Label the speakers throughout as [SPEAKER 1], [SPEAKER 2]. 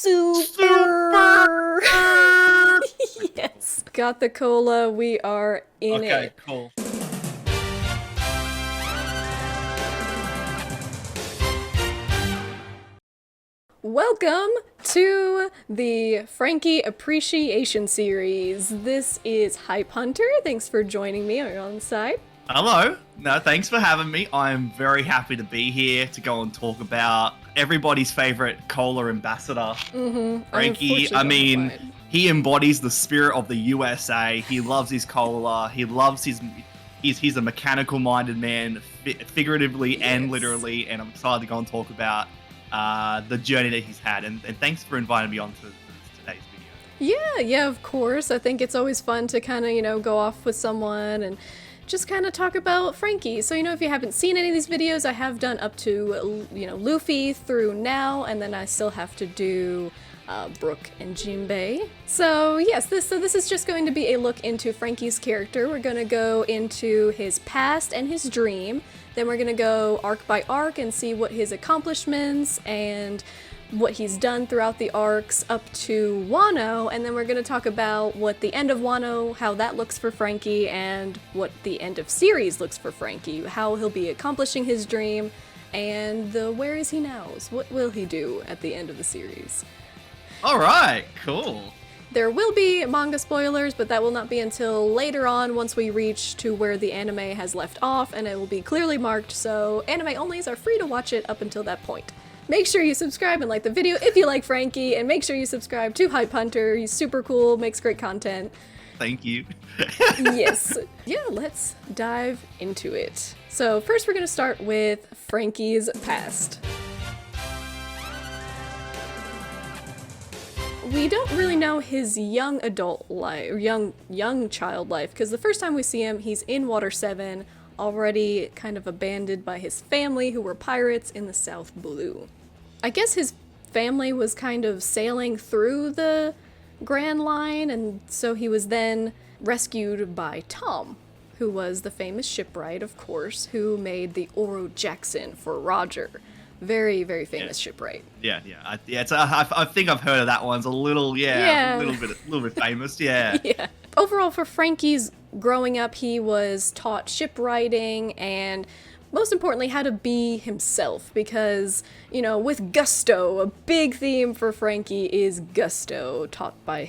[SPEAKER 1] Super! Yes. Got the cola. We are in it.
[SPEAKER 2] Okay, cool.
[SPEAKER 1] Welcome to the Franky Appreciation Series. This is HypeHunter. Thanks for joining me on the side.
[SPEAKER 2] Hello. No, thanks for having me. I'm very happy to be here to go and talk about everybody's favorite cola ambassador, Franky. I mean, he embodies the spirit of the USA. He loves his cola. He loves he's a mechanical-minded man, figuratively and literally. And I'm excited to go and talk about the journey that he's had. And thanks for inviting me on to today's video.
[SPEAKER 1] Yeah, of course. I think it's always fun to kind of, go off with someone and just kind of talk about Franky. So, if you haven't seen any of these videos, I have done up to, Luffy through now, and then I still have to do Brook and Jinbei. So, yes, this is just going to be a look into Franky's character. We're going to go into his past and his dream. Then we're going to go arc by arc and see what his accomplishments and what he's done throughout the arcs up to Wano, and then we're going to talk about what the end of Wano, how that looks for Franky, and what the end of series looks for Franky, how he'll be accomplishing his dream, and the where is he nows, what will he do at the end of the series.
[SPEAKER 2] Alright, cool.
[SPEAKER 1] There will be manga spoilers, but that will not be until later on once we reach to where the anime has left off, and it will be clearly marked, so anime onlys are free to watch it up until that point. Make sure you subscribe and like the video if you like Franky, and make sure you subscribe to HypeHunter. He's super cool, makes great content.
[SPEAKER 2] Thank you.
[SPEAKER 1] Yes. Yeah, let's dive into it. So first we're going to start with Franky's past. We don't really know his young adult life, young child life, because the first time we see him, he's in Water 7, already kind of abandoned by his family, who were pirates in the South Blue. I guess his family was kind of sailing through the Grand Line, and so he was then rescued by Tom, who was the famous shipwright, of course, who made the Oro Jackson for Roger. Very, very famous shipwright.
[SPEAKER 2] Yeah. I think I've heard of that one. It's a little bit famous. Yeah.
[SPEAKER 1] Yeah. Overall, for Franky's growing up, he was taught shipwriting and, most importantly, how to be himself, because, with gusto, a big theme for Franky is gusto, taught by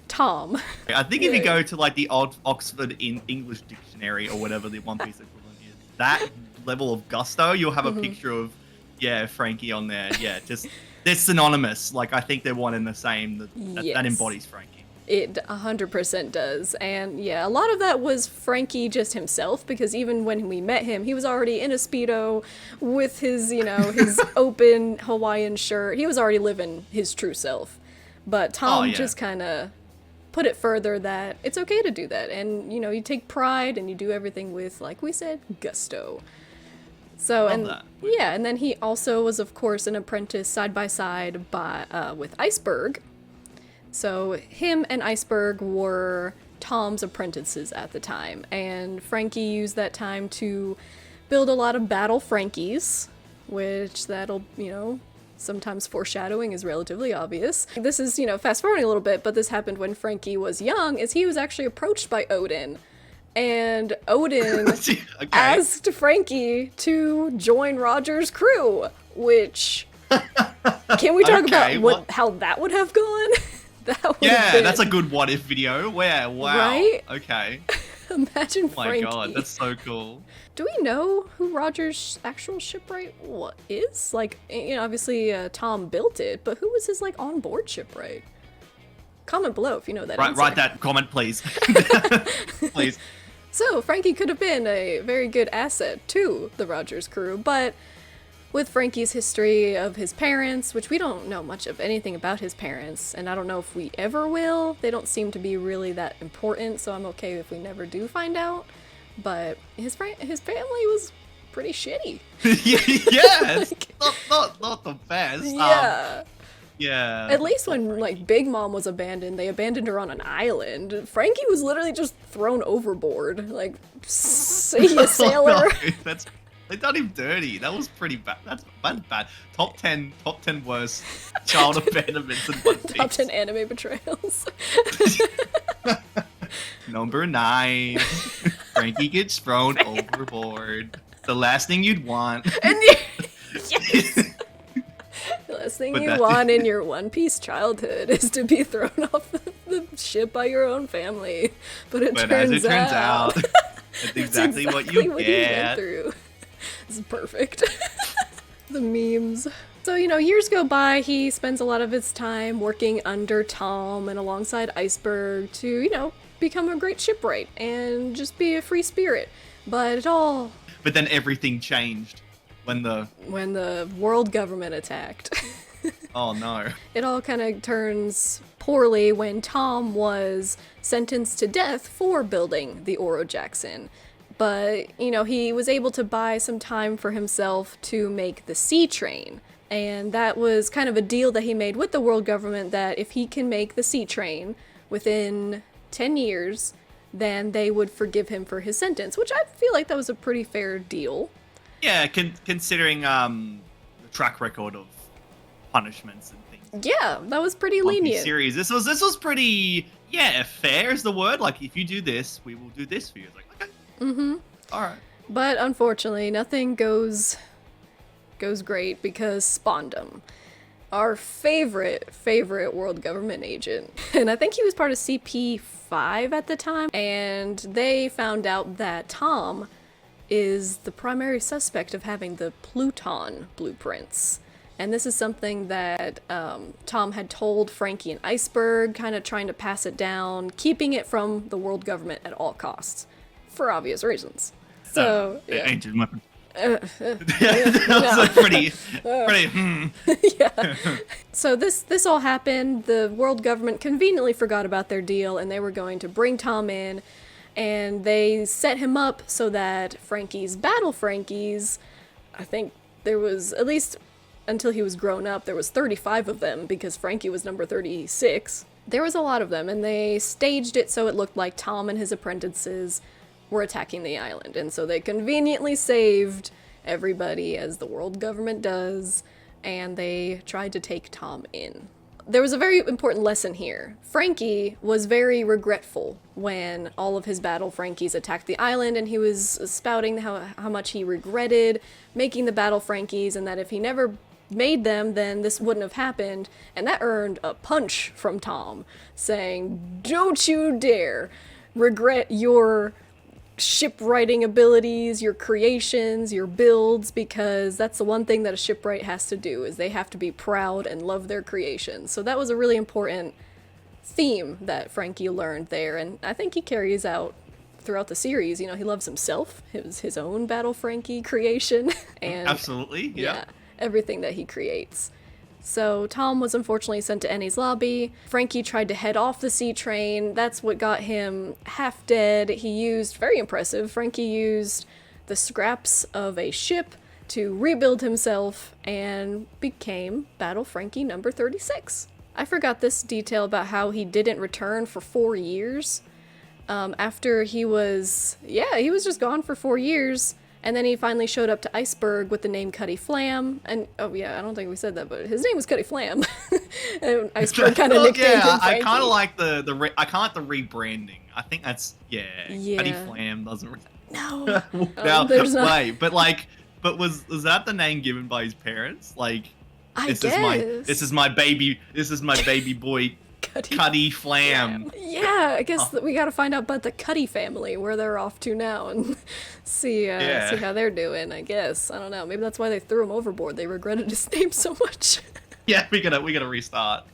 [SPEAKER 1] Tom.
[SPEAKER 2] I think if you go to the old Oxford in English Dictionary or whatever the One Piece equivalent is, that level of gusto, you'll have a picture of, Franky on there. Yeah, just they're synonymous. I think they're one and the same. That embodies Franky.
[SPEAKER 1] It 100% does, and a lot of that was Franky just himself, because even when we met him, he was already in a Speedo with his, his open Hawaiian shirt. He was already living his true self, but Tom just kind of put it further that it's okay to do that, and, you take pride and you do everything with, like we said, gusto. So, and then he also was, of course, an apprentice side by side with Iceberg. So him and Iceberg were Tom's apprentices at the time, and Franky used that time to build a lot of battle Frankies, which that'll, sometimes foreshadowing is relatively obvious. This is, fast forwarding a little bit, but this happened when Franky was young, is he was actually approached by Odin, and Odin asked Franky to join Roger's crew, which, can we talk about how that would have gone?
[SPEAKER 2] That's a good what if video. Wow.
[SPEAKER 1] Right?
[SPEAKER 2] Okay.
[SPEAKER 1] Imagine Franky.
[SPEAKER 2] Oh my god, that's so cool.
[SPEAKER 1] Do we know who Roger's actual shipwright is? Obviously Tom built it, but who was his onboard shipwright? Comment below if you know that answer.
[SPEAKER 2] Write that comment, please. Please.
[SPEAKER 1] So Franky could have been a very good asset to the Rogers crew, but with Franky's history of his parents, which we don't know much of anything about his parents, and I don't know if we ever will. They don't seem to be really that important, so I'm okay if we never do find out. But his family was pretty shitty.
[SPEAKER 2] Yeah, it's not the best.
[SPEAKER 1] Yeah.
[SPEAKER 2] Yeah.
[SPEAKER 1] At least when Big Mom was abandoned, they abandoned her on an island. Franky was literally just thrown overboard. See ya, sailor.
[SPEAKER 2] No, They done him dirty. That was pretty bad. That's bad. Top 10 worst child abandonments in One Piece.
[SPEAKER 1] Top 10 anime betrayals.
[SPEAKER 2] Number 9. Franky gets thrown overboard. The last thing you'd want.
[SPEAKER 1] And yes. The last thing you want in your One Piece childhood is to be thrown off the ship by your own family. But as it turns out,
[SPEAKER 2] that's exactly what you
[SPEAKER 1] went through. This is perfect. The memes. So, years go by, he spends a lot of his time working under Tom and alongside Iceberg to, become a great shipwright and just be a free spirit. But
[SPEAKER 2] then everything changed when
[SPEAKER 1] the world government attacked.
[SPEAKER 2] Oh no.
[SPEAKER 1] It all kind of turns poorly when Tom was sentenced to death for building the Oro Jackson. But, he was able to buy some time for himself to make the sea train. And that was kind of a deal that he made with the world government that if he can make the sea train within 10 years, then they would forgive him for his sentence, which I feel like that was a pretty fair deal.
[SPEAKER 2] Yeah, considering the track record of punishments and things.
[SPEAKER 1] Yeah, that was pretty lenient.
[SPEAKER 2] Series. This was pretty, fair is the word. Like, if you do this, we will do this for you. It's like, okay.
[SPEAKER 1] Mm-hmm.
[SPEAKER 2] All right.
[SPEAKER 1] But unfortunately, nothing goes great because Spondum, our favorite world government agent, and I think he was part of CP5 at the time, and they found out that Tom is the primary suspect of having the Pluton blueprints. And this is something that Tom had told Franky and Iceberg, kind of trying to pass it down, keeping it from the world government at all costs, for obvious reasons. So,
[SPEAKER 2] ancient weapon. That was pretty.
[SPEAKER 1] Yeah. So this all happened. The world government conveniently forgot about their deal, and they were going to bring Tom in, and they set him up so that Franky's battle Frankies, I think there was, at least until he was grown up, there was 35 of them, because Franky was number 36. There was a lot of them, and they staged it so it looked like Tom and his apprentices were attacking the island. And so they conveniently saved everybody, as the world government does, and they tried to take Tom in. There was a very important lesson here. Franky was very regretful when all of his battle Frankies attacked the island, and he was spouting how much he regretted making the battle Frankies, and that if he never made them, then this wouldn't have happened. And that earned a punch from Tom, saying, "Don't you dare regret your shipwriting abilities, your creations, your builds, because that's the one thing that a shipwright has to do, is they have to be proud and love their creations." So that was a really important theme that Franky learned there, and I think he carries out throughout the series. He loves himself, his own battle Franky creation, and
[SPEAKER 2] absolutely, yeah,
[SPEAKER 1] everything that he creates. So Tom was unfortunately sent to Enies Lobby. Franky tried to head off the sea train. That's what got him half dead. Very impressive, Franky used the scraps of a ship to rebuild himself and became Battle Franky number 36. I forgot this detail about how he didn't return for 4 years. After he was just gone for 4 years. And then he finally showed up to Iceberg with the name Cutty Flam. And, I don't think we said that, but his name was Cutty Flam. And Iceberg kind of nicknamed him Franky.
[SPEAKER 2] I kind of like the rebranding. I think that's, Cutty Flam doesn't...
[SPEAKER 1] No.
[SPEAKER 2] There's not... Wait, but was that the name given by his parents? Like, this is my baby boy, Cutty Flam.
[SPEAKER 1] Yeah, I guess that we gotta find out about the Cutty family, where they're off to now, and see how they're doing, I guess. I don't know, maybe that's why they threw him overboard. They regretted his name so much.
[SPEAKER 2] Yeah, we gotta restart.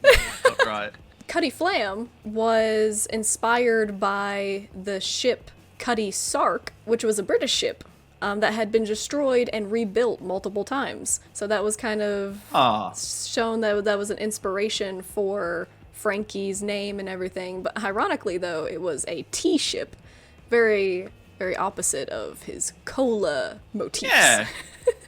[SPEAKER 2] Right.
[SPEAKER 1] Cutty Flam was inspired by the ship Cutty Sark, which was a British ship that had been destroyed and rebuilt multiple times. So that was kind of shown that was an inspiration for Franky's name and everything. But ironically, though, it was a tea ship, very, very opposite of his cola motifs.
[SPEAKER 2] Okay.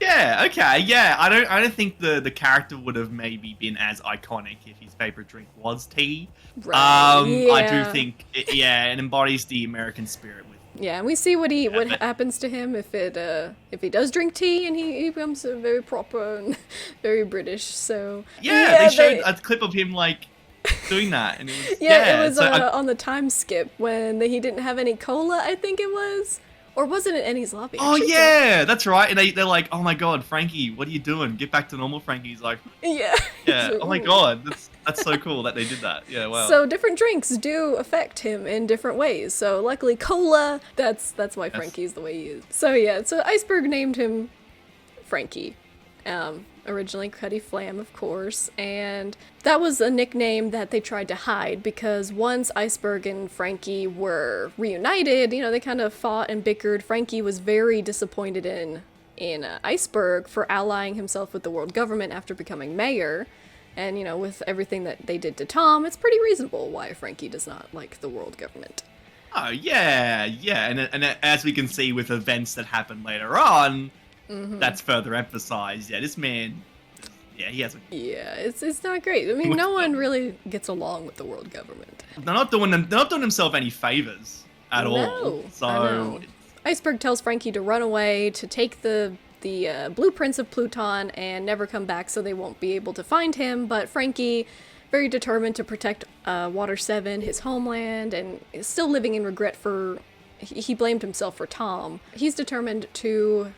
[SPEAKER 2] I don't think the character would have maybe been as iconic if his favorite drink was tea. Right. I do think it embodies the American spirit with
[SPEAKER 1] Yeah, and we see what happens to him if he does drink tea, and he becomes very proper and very British. So
[SPEAKER 2] they showed a clip of him like doing that, and it was
[SPEAKER 1] on the time skip when he didn't have any cola, I think it was. Or wasn't it Annie's lobby?
[SPEAKER 2] Oh, yeah, that's right. And they're like, oh my god, Frankie, what are you doing? Get back to normal. Frankie's like,
[SPEAKER 1] yeah.
[SPEAKER 2] Oh my god, that's so cool that they did that. Yeah, wow.
[SPEAKER 1] So different drinks do affect him in different ways. So luckily cola, that's why Frankie's the way he is. So yeah, so Iceberg named him Frankie. Originally Cuddy Flam, of course, and that was a nickname that they tried to hide because once Iceberg and Frankie were reunited, they kind of fought and bickered. Frankie was very disappointed in Iceberg for allying himself with the world government after becoming mayor, and with everything that they did to Tom, it's pretty reasonable why Frankie does not like the world government.
[SPEAKER 2] Oh yeah, and as we can see with events that happen later on. Mm-hmm. That's further emphasized. Yeah, this man, he has a... Yeah,
[SPEAKER 1] it's not great. I mean, no one really gets along with the world government.
[SPEAKER 2] They're not doing themselves any favors at all. So
[SPEAKER 1] Iceberg tells Frankie to run away, to take the blueprints of Pluton and never come back, so they won't be able to find him. But Frankie, very determined to protect Water 7, his homeland, and is still living in regret for... He blamed himself for Tom. He's determined to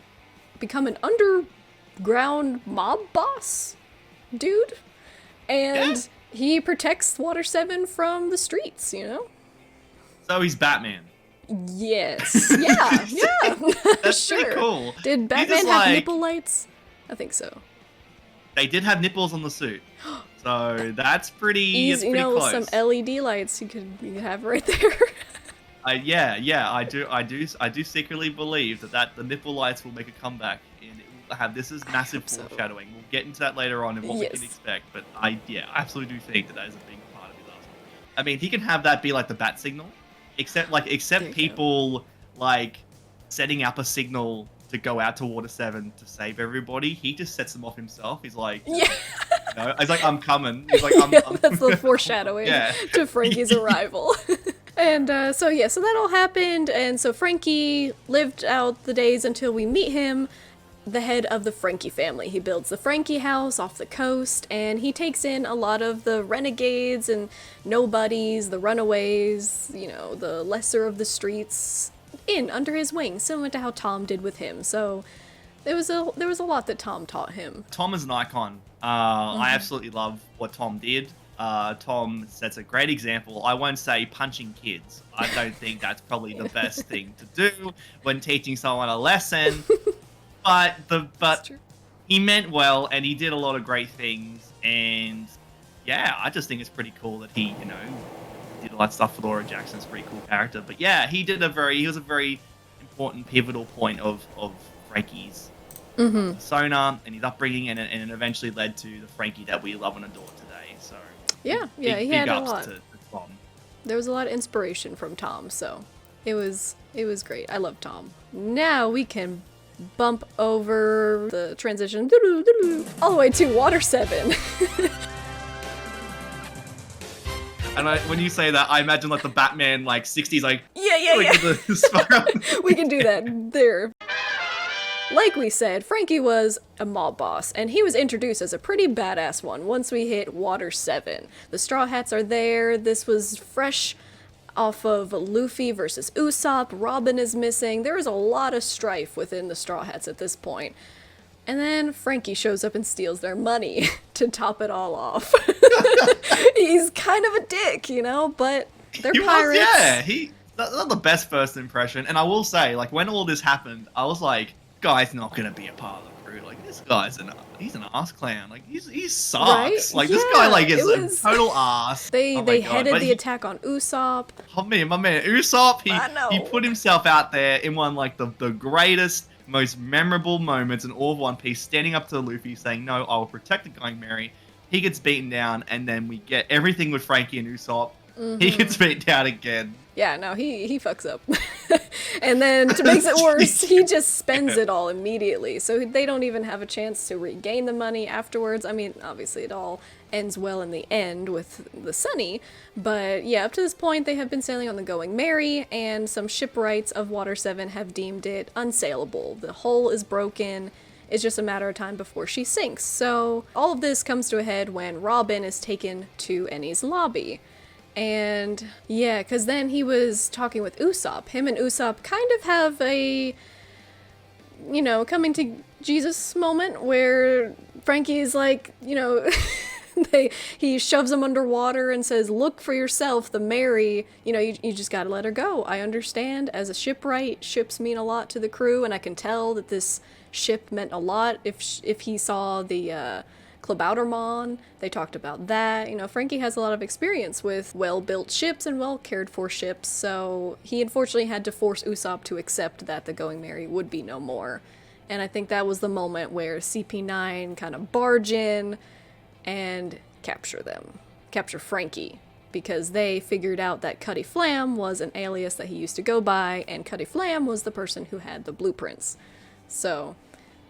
[SPEAKER 1] become an underground mob boss dude, and he protects Water 7 from the streets,
[SPEAKER 2] So he's Batman.
[SPEAKER 1] Yes. Yeah.
[SPEAKER 2] That's
[SPEAKER 1] sure.
[SPEAKER 2] Pretty cool.
[SPEAKER 1] Did Batman have nipple lights? I think so.
[SPEAKER 2] They did have nipples on the suit. So that's pretty
[SPEAKER 1] easy,
[SPEAKER 2] close.
[SPEAKER 1] Some LED lights you could have right there.
[SPEAKER 2] I do secretly believe that the nipple lights will make a comeback, and it will have this is massive foreshadowing. We'll get into that later on and what we can expect, but I absolutely do think that is a big part of his arsenal. I mean, he can have that be like the bat signal, except people like setting up a signal to go out to Water 7 to save everybody. He just sets them off himself. He's like, he's like, I'm coming. He's like, I'm
[SPEAKER 1] that's the foreshadowing to Frankie's arrival. And so that all happened, and so Frankie lived out the days until we meet him, the head of the Franky family. He builds the Franky house off the coast, and he takes in a lot of the renegades and nobodies, the runaways, the lesser of the streets, under his wing, similar to how Tom did with him. So there was a lot that Tom taught him.
[SPEAKER 2] Tom is an icon. I absolutely love what Tom did. Tom sets a great example. I won't say punching kids. I don't think that's probably the best thing to do when teaching someone a lesson. But he meant well, and he did a lot of great things. And I just think it's pretty cool that he, did all that stuff for Laura Jackson's pretty cool character. But he was a very important pivotal point of Frankie's persona and his upbringing, and it eventually led to the Frankie that we love and adore today. So.
[SPEAKER 1] He had a lot.
[SPEAKER 2] To Tom.
[SPEAKER 1] There was a lot of inspiration from Tom, so it was great. I love Tom. Now we can bump over the transition all the way to Water 7.
[SPEAKER 2] And when you say that, I imagine like the Batman 60s
[SPEAKER 1] We can do that there. Like we said, Frankie was a mob boss, and he was introduced as a pretty badass one once we hit Water 7. The Straw Hats are there. This was fresh off of Luffy versus Usopp. Robin is missing. There is a lot of strife within the Straw Hats at this point. And then Frankie shows up and steals their money to top it all off. He's kind of a dick, but they're pirates.
[SPEAKER 2] That's not the best first impression. And I will say, when all this happened, I was like, guy's not gonna be a part of the crew. This guy's he's an ass clown. He sucks. Right? This guy is a total ass.
[SPEAKER 1] They headed the attack on Usopp.
[SPEAKER 2] Oh man, my man Usopp. He put himself out there in one the greatest, most memorable moments in all of One Piece, standing up to Luffy saying, "No, I will protect the Going Merry." He gets beaten down, and then we get everything with Frankie and Usopp. He gets beat down again.
[SPEAKER 1] Yeah, no, he fucks up. And then to make it worse, he just spends it all immediately. So they don't even have a chance to regain the money afterwards. I mean, obviously it all ends well in the end with the Sunny. But yeah, up to this point, they have been sailing on the Going Merry, and some shipwrights of Water 7 have deemed it unsailable. The hull is broken. It's just a matter of time before she sinks. So all of this comes to a head when Robin is taken to Ennie's lobby. And yeah, because then he was talking with Usopp. Him and Usopp kind of have a, you know, coming to Jesus moment where Franky's like, you know, he shoves him underwater and says, look for yourself, the Mary, you know, you just gotta let her go. I understand, as a shipwright, ships mean a lot to the crew, and I can tell that this ship meant a lot. If he saw the Klabautermann, they talked about that. You know, Franky has a lot of experience with well-built ships and well-cared-for ships, so he unfortunately had to force Usopp to accept that the Going Merry would be no more. And I think that was the moment where CP9 kind of barge in and capture Franky, because they figured out that Cutty Flam was an alias that he used to go by, and Cutty Flam was the person who had the blueprints. So,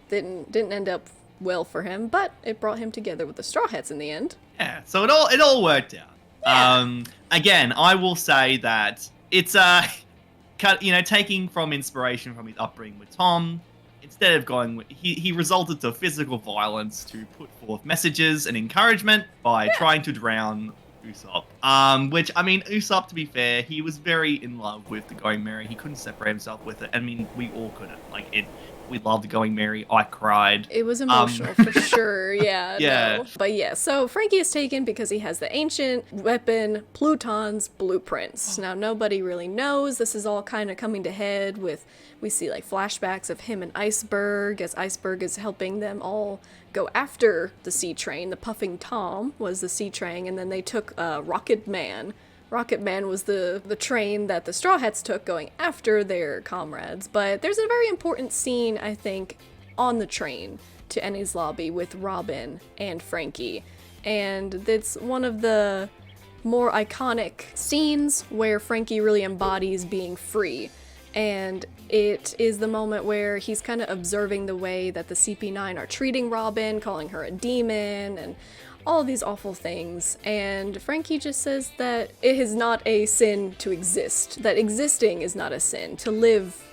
[SPEAKER 1] didn't end up well for him, but it brought him together with the Straw Hats in the end.
[SPEAKER 2] Yeah, so it all worked out. Yeah. Again, I will say that it's taking from inspiration from his upbringing with Tom. Instead of going, he resorted to physical violence to put forth messages and encouragement by trying to drown Usopp. Which, I mean, Usopp, to be fair, he was very in love with the Going Merry. He couldn't separate himself with it. I mean, we all couldn't. We loved Going Merry. I cried.
[SPEAKER 1] It was emotional for sure. Yeah.
[SPEAKER 2] Yeah.
[SPEAKER 1] No. But yeah, so Franky is taken because he has the ancient weapon Pluton's blueprints. Now, nobody really knows. This is all kind of coming to head with, we see like flashbacks of him and Iceberg, as Iceberg is helping them all go after the Sea Train. The Puffing Tom was the Sea Train, and then they took Rocket Man. Rocket Man was the train that the Straw Hats took going after their comrades. But there's a very important scene, I think, on the train to Ennie's lobby with Robin and Franky. And it's one of the more iconic scenes where Franky really embodies being free. And it is the moment where he's kind of observing the way that the CP9 are treating Robin, calling her a demon, and all of these awful things, and Franky just says that it is not a sin to exist, that existing is not a sin, to live,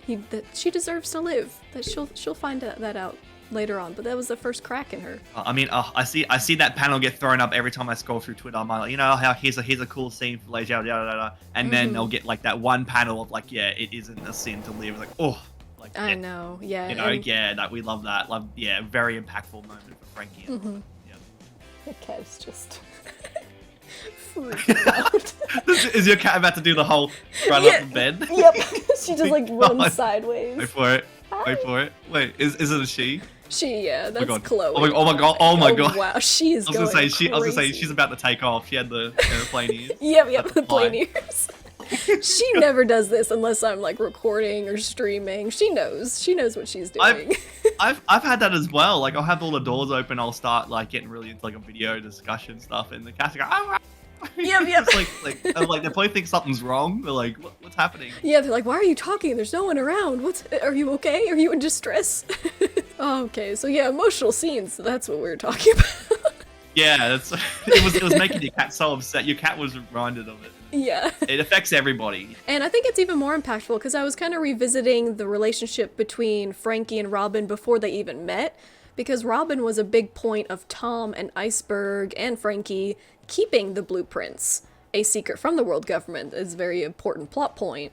[SPEAKER 1] that she deserves to live, that she'll find that out later on, but that was the first crack in her.
[SPEAKER 2] I mean, I see that panel get thrown up every time I scroll through Twitter. I'm like, you know, how here's a cool scene for Leisure, yada yada yada, and then they'll get like that one panel of like, yeah, it isn't a sin to live, like, oh. Like,
[SPEAKER 1] I know, yeah.
[SPEAKER 2] You know, that we love that. Very impactful moment for Franky.
[SPEAKER 1] The cat's just freaking out.
[SPEAKER 2] Is your cat about to do the whole run up the bed?
[SPEAKER 1] Yep. She just like runs sideways.
[SPEAKER 2] Wait for it. Hi. Wait for it. Wait, is it a she?
[SPEAKER 1] She, yeah, that's
[SPEAKER 2] oh
[SPEAKER 1] Chloe.
[SPEAKER 2] Oh my god. Oh my god.
[SPEAKER 1] Wow, she is going crazy.
[SPEAKER 2] I was gonna say she's about to take off. She had the airplane ears.
[SPEAKER 1] Yep, the plane ears. She never does this unless I'm like recording or streaming. She knows what she's doing.
[SPEAKER 2] I've had that as well. Like I'll have all the doors open. I'll start like getting really into like a video discussion stuff, and the cats go, oh.
[SPEAKER 1] Yep.
[SPEAKER 2] It's like they probably think something's wrong. They're like, what's happening?
[SPEAKER 1] Yeah, they're like, why are you talking? There's no one around. Are you okay? Are you in distress? Okay, so yeah, emotional scenes. That's what we were talking about.
[SPEAKER 2] Yeah, it was making your cat so upset. Your cat was reminded of it.
[SPEAKER 1] Yeah.
[SPEAKER 2] It affects everybody.
[SPEAKER 1] And I think it's even more impactful because I was kind of revisiting the relationship between Franky and Robin before they even met, because Robin was a big point of Tom and Iceberg and Franky keeping the blueprints a secret from the world government. Is a very important plot point,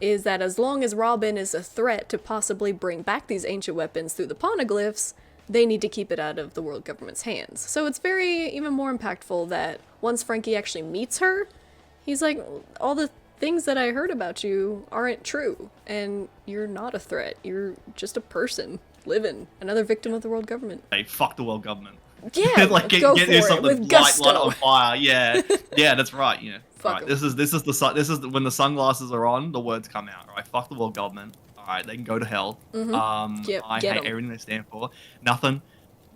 [SPEAKER 1] is that as long as Robin is a threat to possibly bring back these ancient weapons through the poneglyphs, they need to keep it out of the world government's hands. So it's very even more impactful that once Franky actually meets her, he's like, all the things that I heard about you aren't true, and you're not a threat. You're just a person living, another victim of the world government.
[SPEAKER 2] Hey, fuck the world government.
[SPEAKER 1] Yeah,
[SPEAKER 2] like
[SPEAKER 1] go for it
[SPEAKER 2] something
[SPEAKER 1] with gusto.
[SPEAKER 2] light on fire. Yeah, yeah, that's right. Yeah,
[SPEAKER 1] Fuck
[SPEAKER 2] right. This is when the sunglasses are on, the words come out. Right, fuck the world government. All right, they can go to hell.
[SPEAKER 1] Yep,
[SPEAKER 2] I hate everything they stand for. Nothing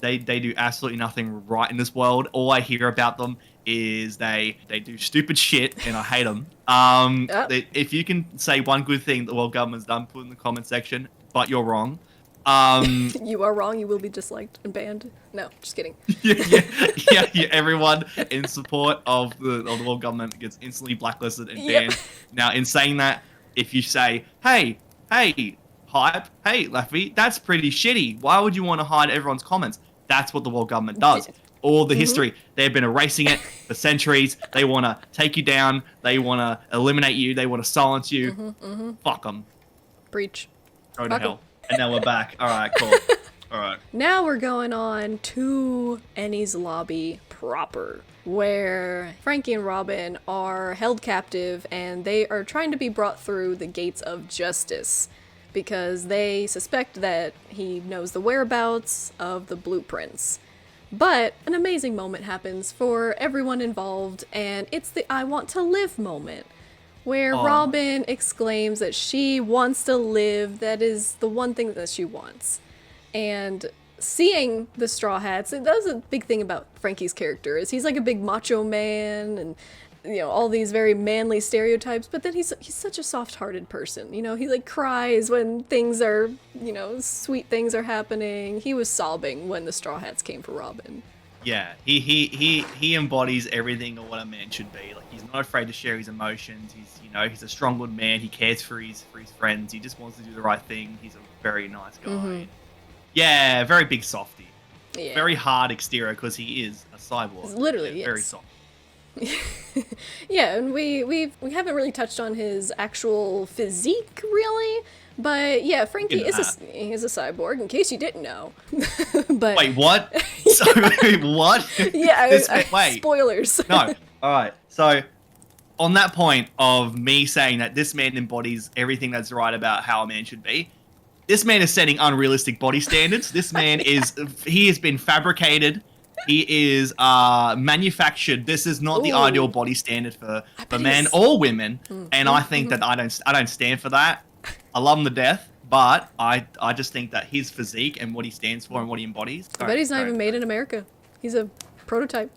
[SPEAKER 2] They do absolutely nothing right in this world. All I hear about them is they do stupid shit, and I hate them. If you can say one good thing the world government's done, put it in the comment section. But you're wrong.
[SPEAKER 1] You are wrong. You will be disliked and banned. No, just kidding.
[SPEAKER 2] yeah. Everyone in support of the world government gets instantly blacklisted and banned. Now, in saying that, if you say, hey, Hype, hey, Laffy, that's pretty shitty. Why would you want to hide everyone's comments? That's what the world government does. All the history, they've been erasing it for centuries. They want to take you down. They want to eliminate you. They want to silence you. Fuck them.
[SPEAKER 1] Breach.
[SPEAKER 2] Go to hell. And now we're back. All right, cool. All right.
[SPEAKER 1] Now we're going on to Annie's lobby proper, where Franky and Robin are held captive and they are trying to be brought through the gates of justice because they suspect that he knows the whereabouts of the blueprints. But an amazing moment happens for everyone involved, and it's the I want to live moment, where Robin exclaims that she wants to live. That is the one thing that she wants. And seeing the Straw Hats, that was a big thing about Franky's character, is he's like a big macho man and, you know, all these very manly stereotypes, but then he's such a soft-hearted person. You know, he like cries when things are, you know, sweet things are happening. He was sobbing when the Straw Hats came for Robin.
[SPEAKER 2] Yeah, he embodies everything of what a man should be. Like, he's not afraid to share his emotions. He's a strong-willed man. He cares for his friends. He just wants to do the right thing. He's a very nice guy. Yeah, very big softy. Yeah. Very hard exterior because he is a cyborg.
[SPEAKER 1] Literally,
[SPEAKER 2] very soft.
[SPEAKER 1] Yeah, and we haven't really touched on his actual physique, really. But yeah, Franky is a cyborg, in case you didn't know. But
[SPEAKER 2] wait, what? Sorry, what?
[SPEAKER 1] Yeah, wait. Spoilers.
[SPEAKER 2] No. All right. So, on that point of me saying that this man embodies everything that's right about how a man should be, this man is setting unrealistic body standards. This man he has been fabricated. He is manufactured. This is not the ideal body standard for men or women. And I think that I don't stand for that. I love him to death, but I just think that his physique and what he stands for and what he embodies.
[SPEAKER 1] I bet he's not even made in America. He's a prototype.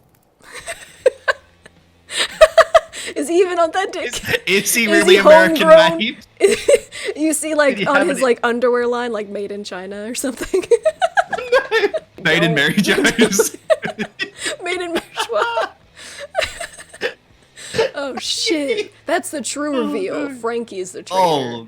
[SPEAKER 1] Is he even authentic?
[SPEAKER 2] Is he really American made?
[SPEAKER 1] You see, like, on his like underwear line, like made in China or something.
[SPEAKER 2] Made in Mary Jo's.
[SPEAKER 1] Made in Meshwa. Oh shit! That's the true reveal. Franky is the traitor.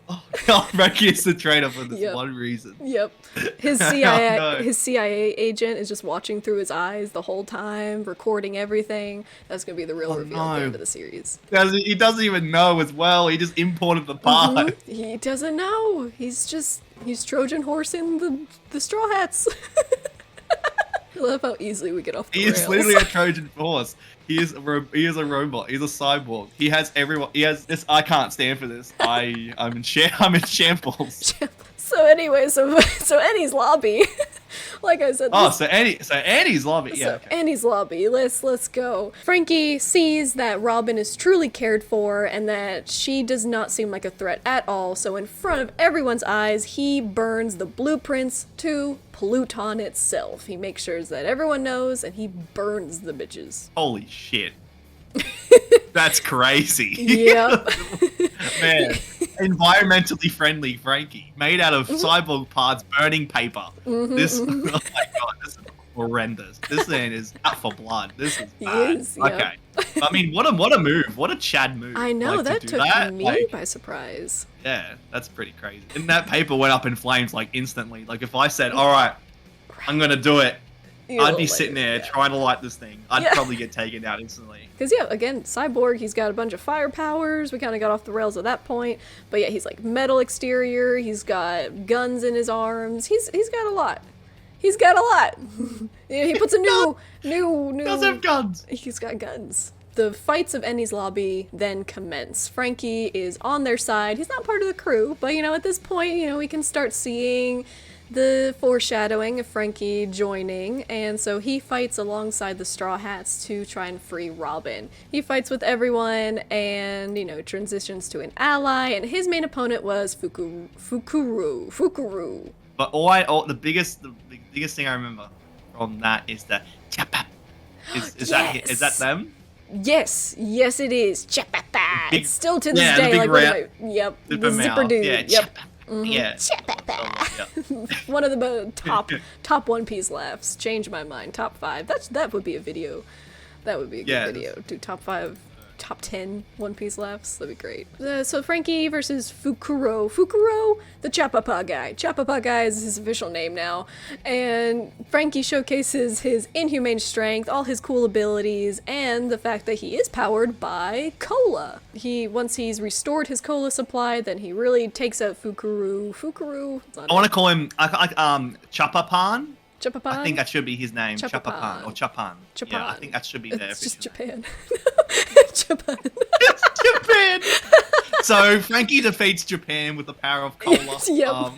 [SPEAKER 2] Oh, Franky is the traitor for this one reason.
[SPEAKER 1] Yep. His CIA agent is just watching through his eyes the whole time, recording everything. That's gonna be the real reveal at the end of the series.
[SPEAKER 2] He doesn't even know as well. He just imported the part.
[SPEAKER 1] He doesn't know. He's Trojan horsing the Straw Hats. I love how easily we get off the rails.
[SPEAKER 2] He is literally a Trojan horse. He is a robot. He's a cyborg. He has everyone. He has this. I can't stand for this. I'm in shambles.
[SPEAKER 1] So anyway, so Annie's lobby. Like I said.
[SPEAKER 2] So Annie's lobby. Yeah.
[SPEAKER 1] So Annie's lobby. Let's go. Franky sees that Robin is truly cared for and that she does not seem like a threat at all. So in front of everyone's eyes, he burns the blueprints to Pluton itself. He makes sure that everyone knows, and he burns the bitches.
[SPEAKER 2] Holy shit. That's crazy.
[SPEAKER 1] Yep.
[SPEAKER 2] Man, environmentally friendly Franky, made out of cyborg parts, burning paper. This, oh my god, this is horrendous. This man is out for blood. This is bad. Okay. I mean, what a move. What a Chad move.
[SPEAKER 1] I know, that took me by surprise.
[SPEAKER 2] Yeah, that's pretty crazy. And that paper went up in flames, like, instantly. Like, if I said, all right, I'm going to do it, I'd be sitting there trying to light this thing. I'd probably get taken out instantly.
[SPEAKER 1] Because, again, Cyborg, he's got a bunch of fire powers. We kind of got off the rails at that point. But yeah, he's like metal exterior. He's got guns in his arms. He's got a lot. He's got a lot. He puts a new... He
[SPEAKER 2] does have guns.
[SPEAKER 1] He's got guns. The fights of Annie's lobby then commence. Franky is on their side. He's not part of the crew, but, at this point, we can start seeing the foreshadowing of Franky joining, and so he fights alongside the Straw Hats to try and free Robin. He fights with everyone and, transitions to an ally, and his main opponent was Fukuru.
[SPEAKER 2] But the biggest thing I remember from that is the chapa. Is
[SPEAKER 1] Yes.
[SPEAKER 2] that them?
[SPEAKER 1] Yes, it is. Chapapa.
[SPEAKER 2] Big-
[SPEAKER 1] It's still to this
[SPEAKER 2] yeah, the
[SPEAKER 1] day
[SPEAKER 2] big
[SPEAKER 1] like
[SPEAKER 2] rat-
[SPEAKER 1] yep,
[SPEAKER 2] Zipper
[SPEAKER 1] the zipper
[SPEAKER 2] mouth.
[SPEAKER 1] dude.
[SPEAKER 2] Yeah,
[SPEAKER 1] Yep.
[SPEAKER 2] Yeah.
[SPEAKER 1] Chapapa. One of the top One Piece laughs. Change my mind. Top 5. That would be a video. That would be a good video. Do top 5, top 10 One Piece laughs. That'd be great. So Franky versus Fukuro. Fukuro, the Chapapa guy. Chapapa guy is his official name now. And Franky showcases his inhumane strength, all his cool abilities, and the fact that he is powered by cola. Once he's restored his cola supply, then he really takes out Fukuro. Fukuro?
[SPEAKER 2] I want to call him Chapapan.
[SPEAKER 1] Chapapan?
[SPEAKER 2] I think that should be his name.
[SPEAKER 1] Chapapan.
[SPEAKER 2] Chapapan or Chapan.
[SPEAKER 1] Chapan.
[SPEAKER 2] Yeah, I think that should be there.
[SPEAKER 1] It's just
[SPEAKER 2] official name.
[SPEAKER 1] Japan. Japan.
[SPEAKER 2] Japan. So Franky defeats Japan with the power of cola.
[SPEAKER 1] Yep.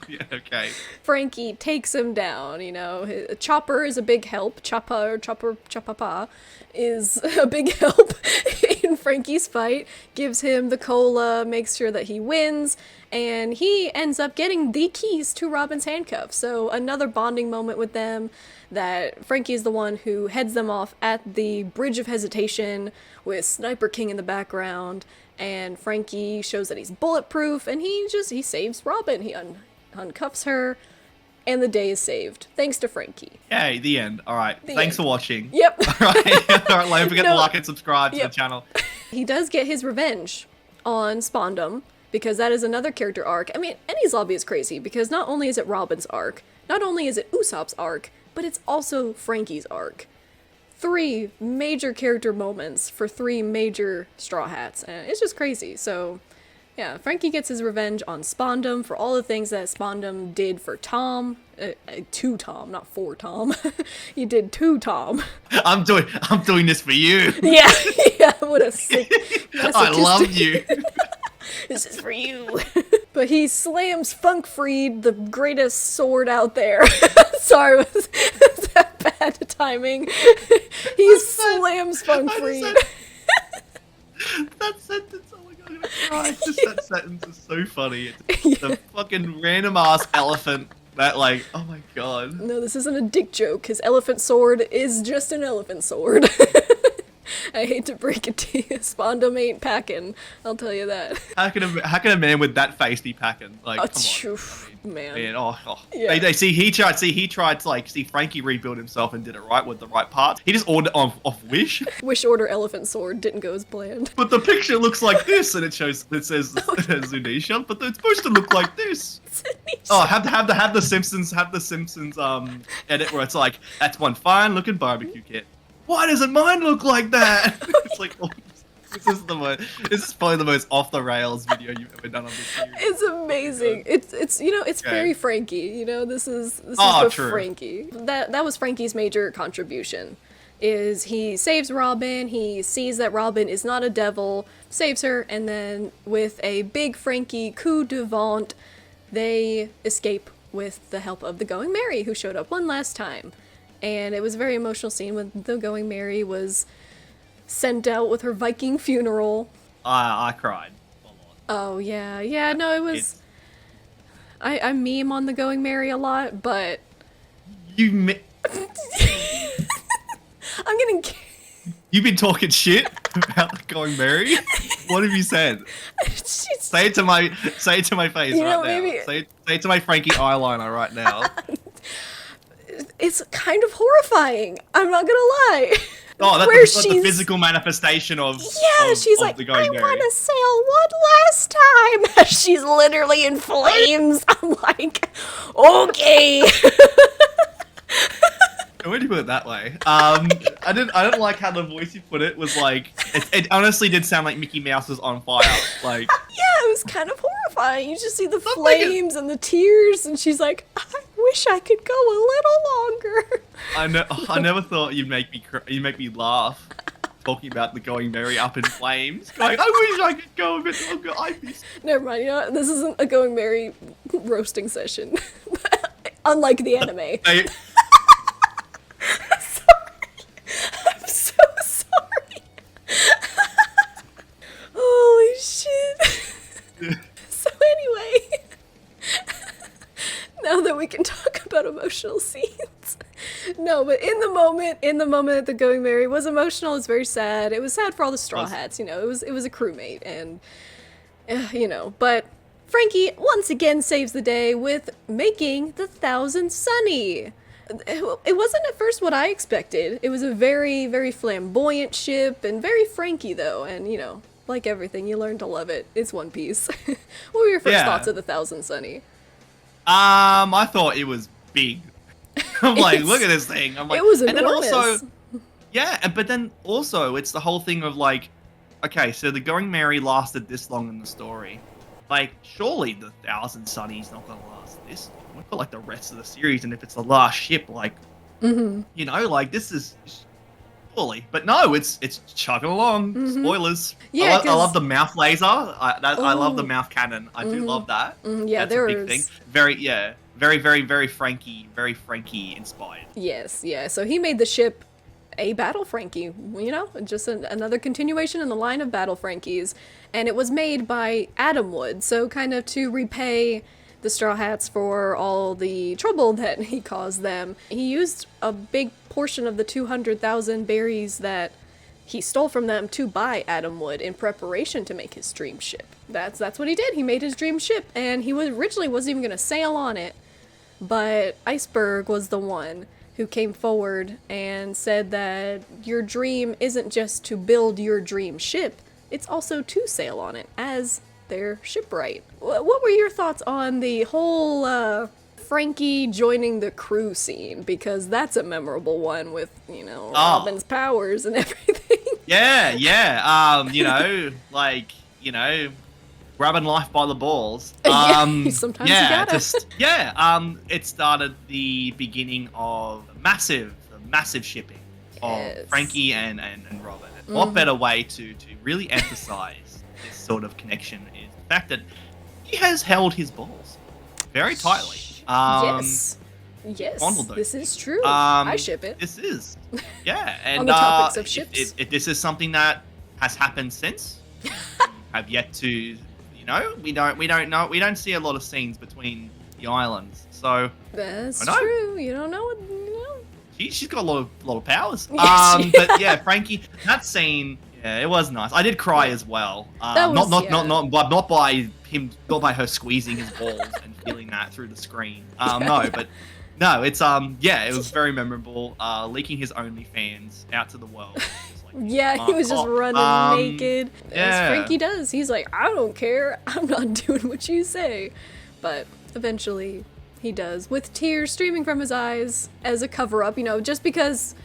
[SPEAKER 2] Yeah, okay.
[SPEAKER 1] Franky takes him down, you know. Chopper is a big help. Chopapa is a big help in Franky's fight. Gives him the cola, makes sure that he wins, and he ends up getting the keys to Robin's handcuffs. So another bonding moment with them, that Franky is the one who heads them off at the Bridge of Hesitation with Sniper King in the background, and Franky shows that he's bulletproof, and he saves Robin. He uncuffs her, and the day is saved. Thanks to Franky.
[SPEAKER 2] Yay, the end. All right. Thanks for watching.
[SPEAKER 1] Yep.
[SPEAKER 2] All right. All right, don't forget to like and subscribe to the
[SPEAKER 1] Yep.
[SPEAKER 2] channel.
[SPEAKER 1] He does get his revenge on Spondum, because that is another character arc. I mean, Enies Lobby is crazy, because not only is it Robin's arc, not only is it Usopp's arc, but it's also Franky's arc. 3 major character moments for 3 major Straw Hats, and it's just crazy. So, yeah, Franky gets his revenge on Spondum for all the things that Spondum did for Tom. To Tom, not for Tom. He did to Tom.
[SPEAKER 2] I'm doing this for you.
[SPEAKER 1] Yeah, yeah, what a sick.
[SPEAKER 2] I love you.
[SPEAKER 1] This is for you. But he slams Funkfried, the greatest sword out there. Sorry, was that bad timing? He slams Funkfried.
[SPEAKER 2] That sentence, oh my god, I'm gonna cry. Just that sentence is so funny. It's the fucking random ass elephant that, like, oh my god.
[SPEAKER 1] No, this isn't a dick joke. His elephant sword is just an elephant sword. I hate to break it to you, Spondum ain't packing. I'll tell you that.
[SPEAKER 2] How can a man with that face be packing? Like, come on.
[SPEAKER 1] Man.
[SPEAKER 2] Yeah. He tried to Franky rebuild himself and did it right with the right parts. He just ordered off Wish.
[SPEAKER 1] Wish order elephant sword didn't go as planned.
[SPEAKER 2] But the picture looks like this, and it says Zunisha, but it's supposed to look like this. Oh, have the Simpsons edit where it's like, that's one fine looking barbecue kit. Why doesn't mine look like that? It's like, oh, this is probably the most off the rails video you've ever done on this series.
[SPEAKER 1] It's amazing. It's very Franky. You know, this is
[SPEAKER 2] true.
[SPEAKER 1] Franky. That was Franky's major contribution. Is he saves Robin, he sees that Robin is not a devil, saves her, and then with a big Franky coup de vent, they escape with the help of the Going Merry, who showed up one last time. And it was a very emotional scene when the Going Merry was sent out with her Viking funeral.
[SPEAKER 2] I cried a lot.
[SPEAKER 1] Oh, yeah, no, it was... I meme on the Going Merry a lot, but...
[SPEAKER 2] I'm
[SPEAKER 1] getting...
[SPEAKER 2] You've been talking shit about the Going Merry? What have you said? Say it to my face right now. Say it to my Franky eyeliner right now.
[SPEAKER 1] It's kind of horrifying. I'm not gonna lie.
[SPEAKER 2] Oh, that's the physical manifestation of
[SPEAKER 1] she's like,
[SPEAKER 2] the Going
[SPEAKER 1] I
[SPEAKER 2] Merry.
[SPEAKER 1] want to sail one last time. She's literally in flames. I'm like, okay.
[SPEAKER 2] When you put it that way, I didn't like how the voice you put it was like. It honestly did sound like Mickey Mouse was on fire. Like,
[SPEAKER 1] yeah, it was kind of horrifying. You just see the flames and the tears, and she's like, I wish I could go a little longer.
[SPEAKER 2] I never thought you'd make me laugh talking about the Going Merry up in flames. Going, I wish I could go a bit longer.
[SPEAKER 1] Never mind. You know what? This isn't a Going Merry roasting session, unlike the anime. I'm so sorry. Holy shit. So anyway, now that we can talk about emotional emotional scenes. No, but in the moment, the Going Merry was emotional. It's very sad. It was sad for all the Straw Hats. You know, it was a crewmate, and you know. But Franky once again saves the day with making the 1,000 Sunny. It wasn't at first what I expected. It was a very, very flamboyant ship, and very Franky though, and you know, like everything, you learn to love it. It's One Piece. What were your first thoughts of the 1,000 Sunny?
[SPEAKER 2] I thought it was big. I'm like, look at this thing. I'm like,
[SPEAKER 1] it was enormous.
[SPEAKER 2] And then also, yeah, but then also it's the whole thing of like, okay, so the Going Merry lasted this long in the story. Like, surely the 1,000 Sunny's not gonna last this long. For like the rest of the series, and if it's the last ship, like, you know, like this is surely. But no, it's chugging along. Spoilers.
[SPEAKER 1] Yeah,
[SPEAKER 2] I love the mouth laser. I love the mouth cannon. I do love that.
[SPEAKER 1] Yeah,
[SPEAKER 2] that's a big thing. Very Franky inspired.
[SPEAKER 1] Yes, yeah. So he made the ship a Battle Franky, you know, just another continuation in the line of Battle Frankies, and it was made by Adamwood. So kind of to repay the Straw Hats for all the trouble that he caused them, he used a big portion of the 200,000 berries that he stole from them to buy Adamwood in preparation to make his dream ship. That's what he did. He made his dream ship, and he originally wasn't even going to sail on it, but Iceberg was the one who came forward and said that your dream isn't just to build your dream ship, it's also to sail on it as their shipwright. What were your thoughts on the whole Franky joining the crew scene? Because that's a memorable one with, you know, Robin's powers and everything.
[SPEAKER 2] Yeah. You know, like, you know, grabbing life by the balls.
[SPEAKER 1] Sometimes you gotta.
[SPEAKER 2] It started the beginning of massive shipping of Franky and Robin. What better way to really emphasize this sort of connection is the fact that he has held his balls very tightly.
[SPEAKER 1] Yes, this is true. I ship it.
[SPEAKER 2] This is, yeah. And
[SPEAKER 1] on the topics of ships,
[SPEAKER 2] if this is something that has happened since, have yet to, you know, we don't know. We don't see a lot of scenes between the islands, so
[SPEAKER 1] that's true. You don't know what, you know.
[SPEAKER 2] She's got a lot of powers.
[SPEAKER 1] Yes,
[SPEAKER 2] but yeah, Franky, that scene, yeah, it was nice. I did cry as well. Not by her squeezing his balls and feeling that through the screen. It's it was very memorable. Leaking his OnlyFans out to the world.
[SPEAKER 1] He was just running naked, as Franky does. He's like, I don't care. I'm not doing what you say. But eventually he does, with tears streaming from his eyes as a cover-up, you know, just because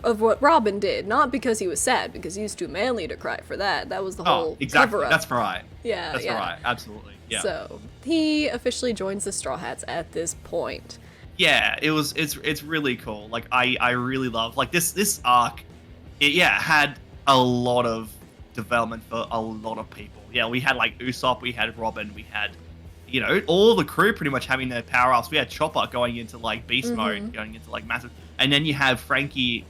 [SPEAKER 1] of what Robin did, not because he was sad, because he was too manly to cry for that. That was the whole cover-up.
[SPEAKER 2] That's right.
[SPEAKER 1] That's
[SPEAKER 2] right. Absolutely. Yeah.
[SPEAKER 1] So he officially joins the Straw Hats at this point.
[SPEAKER 2] Yeah, it's really cool. Like I really love like this arc. It had a lot of development for a lot of people. Yeah, we had like Usopp, we had Robin, we had, you know, all the crew pretty much having their power ups. We had Chopper going into like beast mode, going into like massive, and then you have Franky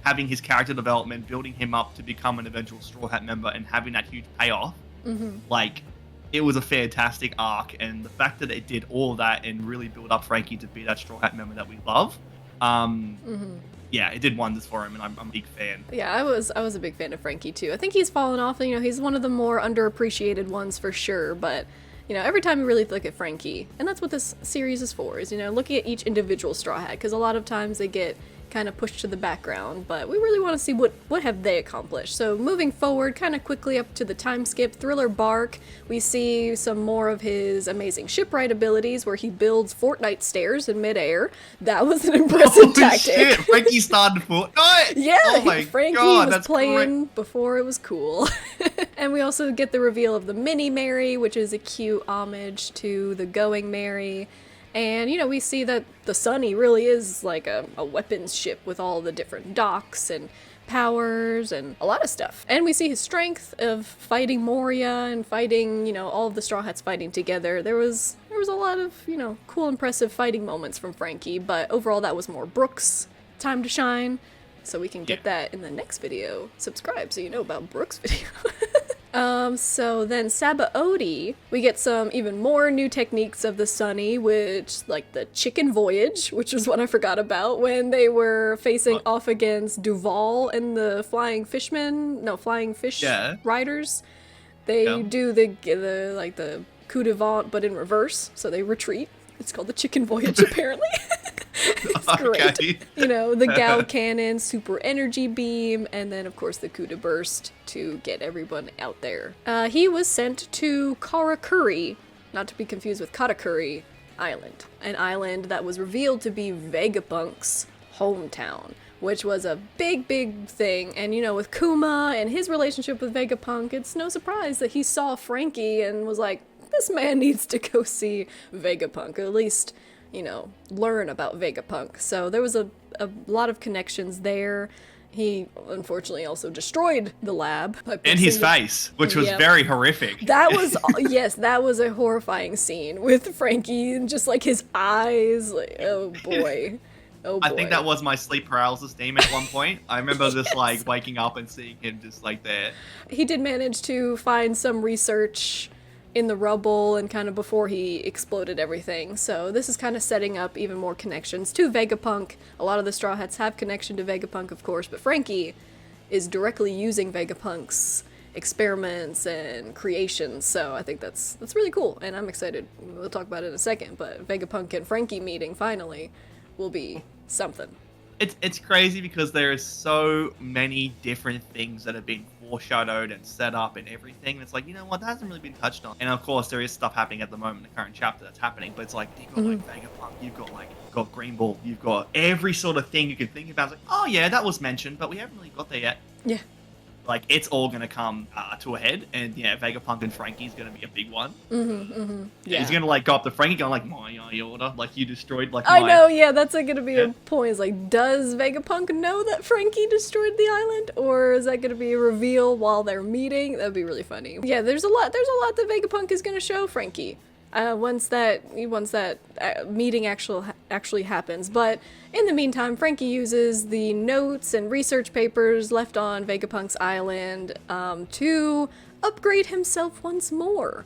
[SPEAKER 2] having his character development, building him up to become an eventual Straw Hat member, and having that huge payoff. Like, it was a fantastic arc, and the fact that it did all of that and really build up Franky to be that Straw Hat member that we love. Yeah, it did wonders for him, and I'm a big fan.
[SPEAKER 1] Yeah, I was a big fan of Franky too. I think he's fallen off. You know, he's one of the more underappreciated ones for sure, but you know, every time you really look at Franky, and that's what this series is for, is, you know, looking at each individual Straw Hat, because a lot of times they get kind of pushed to the background, but we really want to see what have they accomplished. So moving forward, kind of quickly up to the time skip, Thriller Bark, we see some more of his amazing shipwright abilities, where he builds Fortnite stairs in midair. That was an impressive tactic.
[SPEAKER 2] Shit, Franky started Fortnite.
[SPEAKER 1] Yeah, Franky was playing before it was cool. And we also get the reveal of the Mini Mary, which is a cute homage to the Going Merry. And, you know, we see that the Sunny really is like a weapons ship with all the different docks and powers and a lot of stuff. And we see his strength of fighting Moria and fighting, you know, all of the Straw Hats fighting together. There was a lot of, you know, cool, impressive fighting moments from Franky, but overall that was more Brook's time to shine. So we can get that in the next video. Subscribe so you know about Brook's video. So then Sabaody, we get some even more new techniques of the Sunny, which, like the chicken voyage, which was what I forgot about, when they were facing off against Duval and the flying fish riders. They do the coup de vent, but in reverse, so they retreat. It's called the chicken voyage, apparently. It's great.
[SPEAKER 2] Okay.
[SPEAKER 1] You know, the Gal Cannon, super energy beam, and then, of course, the coup de burst to get everyone out there. He was sent to Karakuri, not to be confused with Katakuri Island, an island that was revealed to be Vegapunk's hometown, which was a big, big thing. And, you know, with Kuma and his relationship with Vegapunk, it's no surprise that he saw Franky and was like, this man needs to go see Vegapunk, or at least, you know, learn about Vegapunk. So there was a lot of connections there. He unfortunately also destroyed the lab.
[SPEAKER 2] And his face, which was very horrific.
[SPEAKER 1] That was, yes, that was a horrifying scene with Franky and just like his eyes. Like, oh boy. Oh boy.
[SPEAKER 2] I think that was my sleep paralysis demon at one point. I remember just like waking up and seeing him just like there.
[SPEAKER 1] He did manage to find some research in the rubble and kind of before he exploded everything. So this is kind of setting up even more connections to Vegapunk. A lot of the Straw Hats have connection to Vegapunk, of course, but Franky is directly using Vegapunk's experiments and creations. So I think that's really cool, and I'm excited. We'll talk about it in a second, but Vegapunk and Franky meeting finally will be something.
[SPEAKER 2] It's crazy because there is so many different things that have been foreshadowed and set up and everything. It's like, you know what, that hasn't really been touched on. And of course, there is stuff happening at the moment in the current chapter that's happening, but it's like, you've got like Vegapunk, you've got Green Bull, you've got every sort of thing you can think about. It's like, oh yeah, that was mentioned, but we haven't really got there yet.
[SPEAKER 1] Yeah.
[SPEAKER 2] Like, it's all going to come to a head, and yeah, Vegapunk and Franky's going to be a big one.
[SPEAKER 1] Yeah.
[SPEAKER 2] He's going to like go up to Franky going like, my order, like you destroyed like
[SPEAKER 1] I know, yeah, that's going to be a point. Is like, does Vegapunk know that Franky destroyed the island, or is that going to be a reveal while they're meeting? That'd be really funny. Yeah, there's a lot that Vegapunk is going to show Franky. Once that meeting actually happens. But in the meantime, Franky uses the notes and research papers left on Vegapunk's island to upgrade himself once more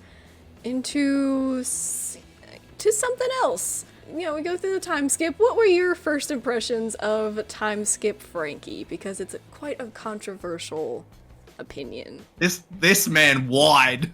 [SPEAKER 1] into something else. You know, we go through the time skip. What were your first impressions of time skip Franky? Because it's quite a controversial opinion.
[SPEAKER 2] This man wide.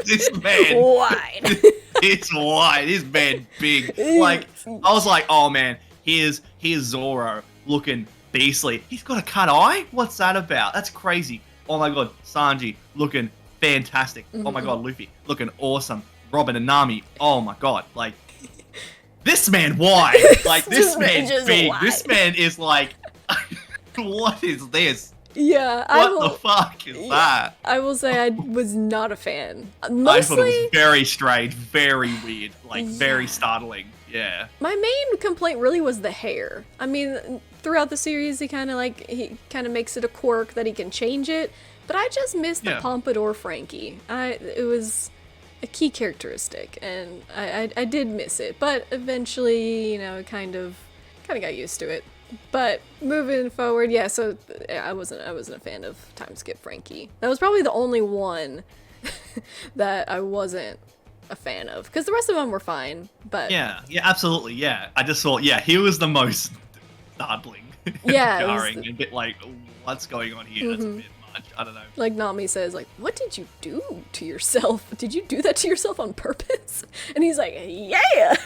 [SPEAKER 2] This man
[SPEAKER 1] wide.
[SPEAKER 2] It's wide. This man big. Like, I was like, oh man, here's Zoro looking beastly. He's got a cut eye? What's that about? That's crazy. Oh my god, Sanji looking fantastic. Oh my god, Luffy looking awesome. Robin and Nami. Oh my god, like this man wide. Like this man big. Wide. This man is like what is this?
[SPEAKER 1] Yeah,
[SPEAKER 2] what the fuck is that?
[SPEAKER 1] I will say I was not a fan. Mostly,
[SPEAKER 2] I thought it was very strange, very weird, like very startling. Yeah.
[SPEAKER 1] My main complaint really was the hair. I mean, throughout the series, he kind of makes it a quirk that he can change it, but I just missed the pompadour Franky. It was a key characteristic, and I did miss it, but eventually, you know, kind of got used to it. But moving forward, yeah, so I wasn't a fan of time skip Franky. That was probably the only one that I wasn't a fan of, because the rest of them were fine. But
[SPEAKER 2] yeah, absolutely, yeah. I just thought, he was the most startling, jarring, and a bit like, what's going on here? That's a bit much. I don't know. Like
[SPEAKER 1] Nami says, like, what did you do to yourself? Did you do that to yourself on purpose? And he's like, yeah.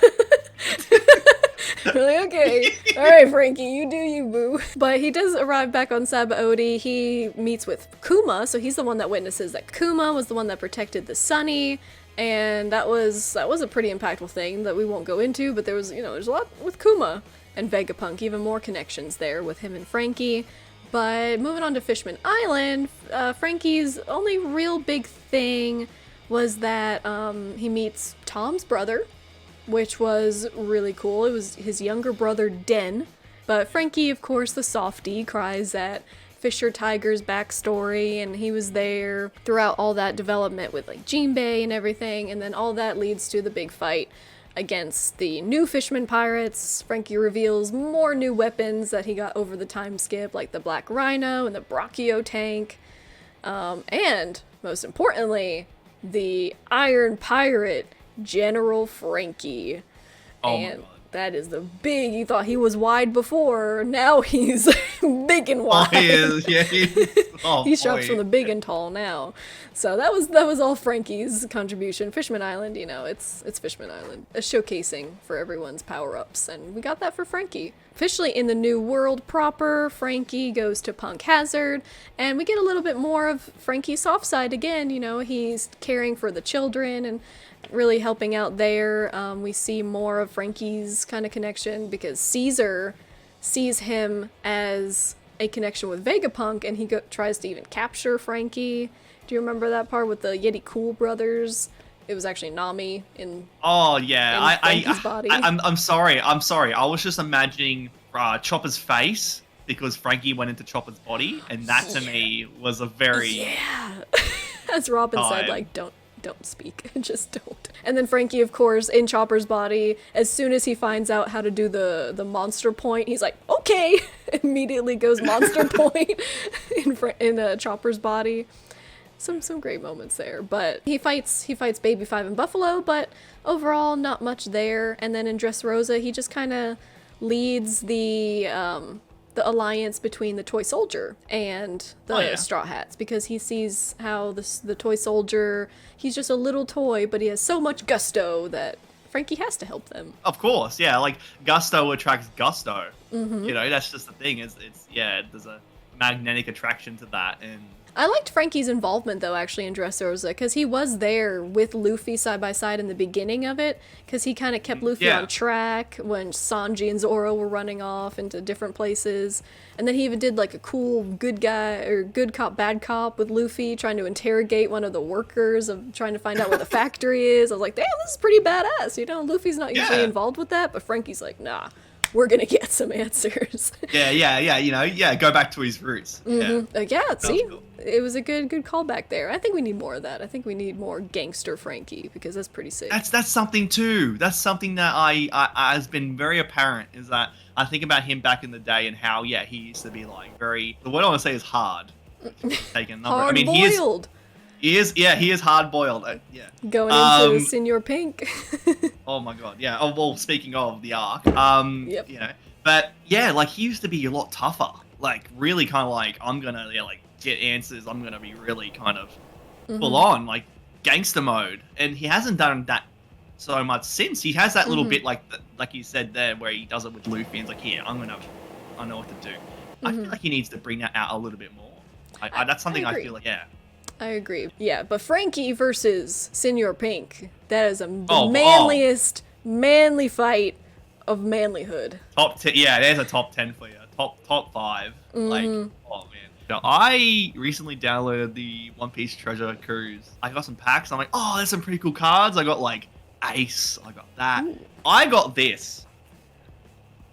[SPEAKER 1] We're like, okay, all right, Franky, you do you, boo. But he does arrive back on Sabaody. He meets with Kuma, so he's the one that witnesses that Kuma was the one that protected the Sunny, and that was a pretty impactful thing that we won't go into. But there's a lot with Kuma and Vegapunk, even more connections there with him and Franky. But moving on to Fishman Island, Franky's only real big thing was that he meets Tom's brother, which was really cool. It was his younger brother, Den. But Franky, of course, the softie, cries at Fisher Tiger's backstory, and he was there throughout all that development with, like, Jinbei and everything, and then all that leads to the big fight against the new Fishman pirates. Franky reveals more new weapons that he got over the time skip, like the Black Rhino and the Brachio tank. And most importantly, the Iron Pirate, General Franky.
[SPEAKER 2] Oh
[SPEAKER 1] and
[SPEAKER 2] my god.
[SPEAKER 1] that is the big. You thought he was wide before. Now he's big and wide.
[SPEAKER 2] Oh, he is. Yeah, he is. Oh,
[SPEAKER 1] He shops
[SPEAKER 2] boy.
[SPEAKER 1] from the big and tall now. So that was all Franky's contribution. Fishman Island, it's Fishman Island. A showcasing for everyone's power-ups, and we got that for Franky. Officially in the new world proper, Franky goes to Punk Hazard, and we get a little bit more of Franky's soft side again. He's caring for the children and really helping out there. We see more of Franky's kind of connection because Caesar sees him as a connection with Vegapunk, and he tries to even capture Franky. Do you remember that part with the Yeti Cool brothers? It was actually Nami in.
[SPEAKER 2] Oh yeah,
[SPEAKER 1] Franky's body.
[SPEAKER 2] I'm sorry. I was just imagining Chopper's face because Franky went into Chopper's body, and that to me was a very
[SPEAKER 1] Yeah. As Robin said,
[SPEAKER 2] time.
[SPEAKER 1] like, don't speak. Just don't. And then Franky, of course, in Chopper's body, as soon as he finds out how to do the monster point, he's like, okay! Immediately goes monster point in Chopper's body. Some great moments there. But he fights Baby 5 and Buffalo, but overall not much there. And then in Dressrosa, he just kind of leads the alliance between the toy soldier and the Straw Hats, because he sees how the toy soldier, he's just a little toy, but he has so much gusto that Franky has to help them.
[SPEAKER 2] Of course, yeah. Like gusto attracts gusto. That's just the thing. There's a magnetic attraction to that, and
[SPEAKER 1] I liked Franky's involvement, though, actually, in Dressrosa, because he was there with Luffy side by side in the beginning of it, because he kind of kept Luffy on track when Sanji and Zoro were running off into different places. And then he even did, like, a cool good cop, bad cop with Luffy, trying to interrogate one of the workers, trying to find out where the factory is. I was like, damn, this is pretty badass. Luffy's not usually involved with that, but Franky's like, nah. We're gonna get some answers.
[SPEAKER 2] Go back to his roots.
[SPEAKER 1] See,
[SPEAKER 2] cool.
[SPEAKER 1] It was a good callback there. I think we need more of that. I think we need more gangster Franky, because that's pretty sick.
[SPEAKER 2] That's something too. That's something that I has been very apparent, is that I think about him back in the day and how he used to be like very. The word I want to say is hard. Taking number.
[SPEAKER 1] Hard
[SPEAKER 2] I mean,
[SPEAKER 1] boiled.
[SPEAKER 2] he is hard boiled.
[SPEAKER 1] Going into Senor Pink.
[SPEAKER 2] Oh my god, yeah. Oh well, speaking of the arc,
[SPEAKER 1] Yep.
[SPEAKER 2] but yeah, like he used to be a lot tougher. Like really kind of like I'm gonna get answers. I'm gonna be really kind of full on like gangster mode, and he hasn't done that so much since. He has that little bit like you said there, where he does it with Luffy, and it's like, I know what to do. I feel like he needs to bring that out a little bit more. That's something I feel like,
[SPEAKER 1] I agree. Yeah, but Franky versus Senor Pink, that is the manliest manly fight of manlyhood.
[SPEAKER 2] Top 10, there's a top 10 for you. Top 5. Like, oh man. Now, I recently downloaded the One Piece Treasure Cruise. I got some packs. I'm like, oh, there's some pretty cool cards. I got like Ace. I got that. Ooh. I got this.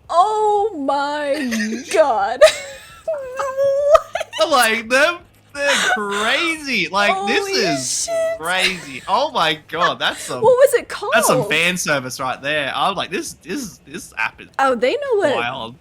[SPEAKER 1] Oh my god.
[SPEAKER 2] Like them. They're crazy. Like,
[SPEAKER 1] Holy
[SPEAKER 2] this is
[SPEAKER 1] shit.
[SPEAKER 2] crazy. Oh my god, that's some.
[SPEAKER 1] What was it called?
[SPEAKER 2] That's some fan service right there. I was like, this app is.
[SPEAKER 1] Oh, they know what.
[SPEAKER 2] Wild.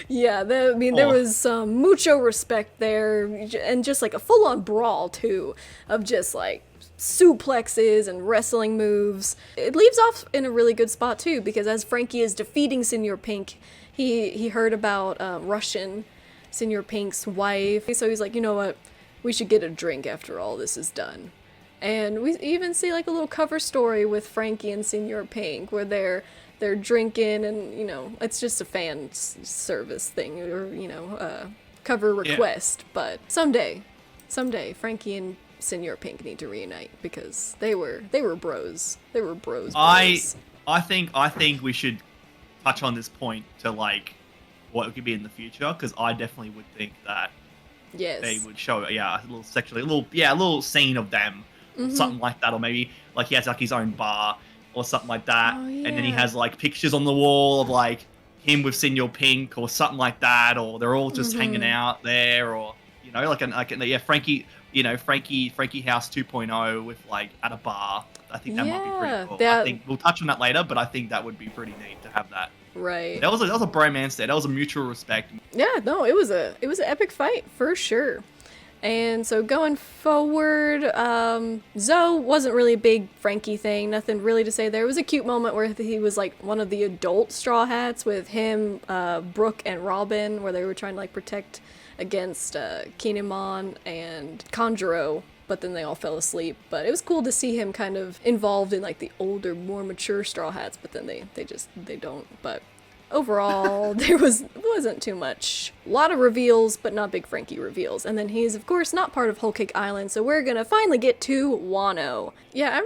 [SPEAKER 1] Yeah, there was some mucho respect there, and just like a full-on brawl too, of just like suplexes and wrestling moves. It leaves off in a really good spot too, because as Franky is defeating Senor Pink, he heard about Russian. Senor Pink's wife. So he's like, you know what? We should get a drink after all this is done. And we even see like a little cover story with Franky and Senor Pink where they're drinking, and it's just a fan service thing, or cover request. But someday Franky and Senor Pink need to reunite, because they were bros. They were bros.
[SPEAKER 2] I think we should touch on this point to like what it could be in the future, because I definitely would think that they would show a little scene of them, something like that, or maybe like he has like his own bar or something like that, and then he has like pictures on the wall of like him with Senor Pink or something like that, or they're all just hanging out there, or Franky House 2.0 with like at a bar. I think that might be pretty cool. I think we'll touch on that later, but I think that would be pretty neat to have that.
[SPEAKER 1] Right.
[SPEAKER 2] That was a bromance there. That was a mutual respect.
[SPEAKER 1] Yeah, no, it was an epic fight for sure. And so going forward, Zoe wasn't really a big Franky thing. Nothing really to say there. It was a cute moment where he was like one of the adult Straw Hats with him, Brook, and Robin, where they were trying to like protect against Kinemon and Kanjuro. But then they all fell asleep. But it was cool to see him kind of involved in like the older, more mature Straw Hats. But then they don't. But overall, there wasn't too much. A lot of reveals, but not big Franky reveals. And then he's, of course, not part of Whole Cake Island, so we're gonna finally get to Wano. Yeah, I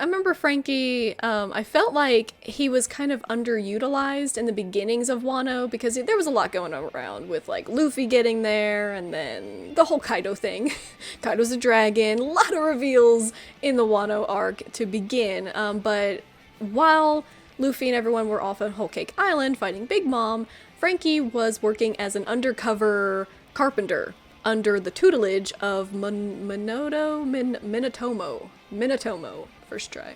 [SPEAKER 1] remember Franky, I felt like he was kind of underutilized in the beginnings of Wano, because there was a lot going around with, like, Luffy getting there, and then the whole Kaido thing. Kaido's a dragon, a lot of reveals in the Wano arc to begin, but while Luffy and everyone were off on Whole Cake Island fighting Big Mom, Franky was working as an undercover carpenter under the tutelage of Minatomo. First try.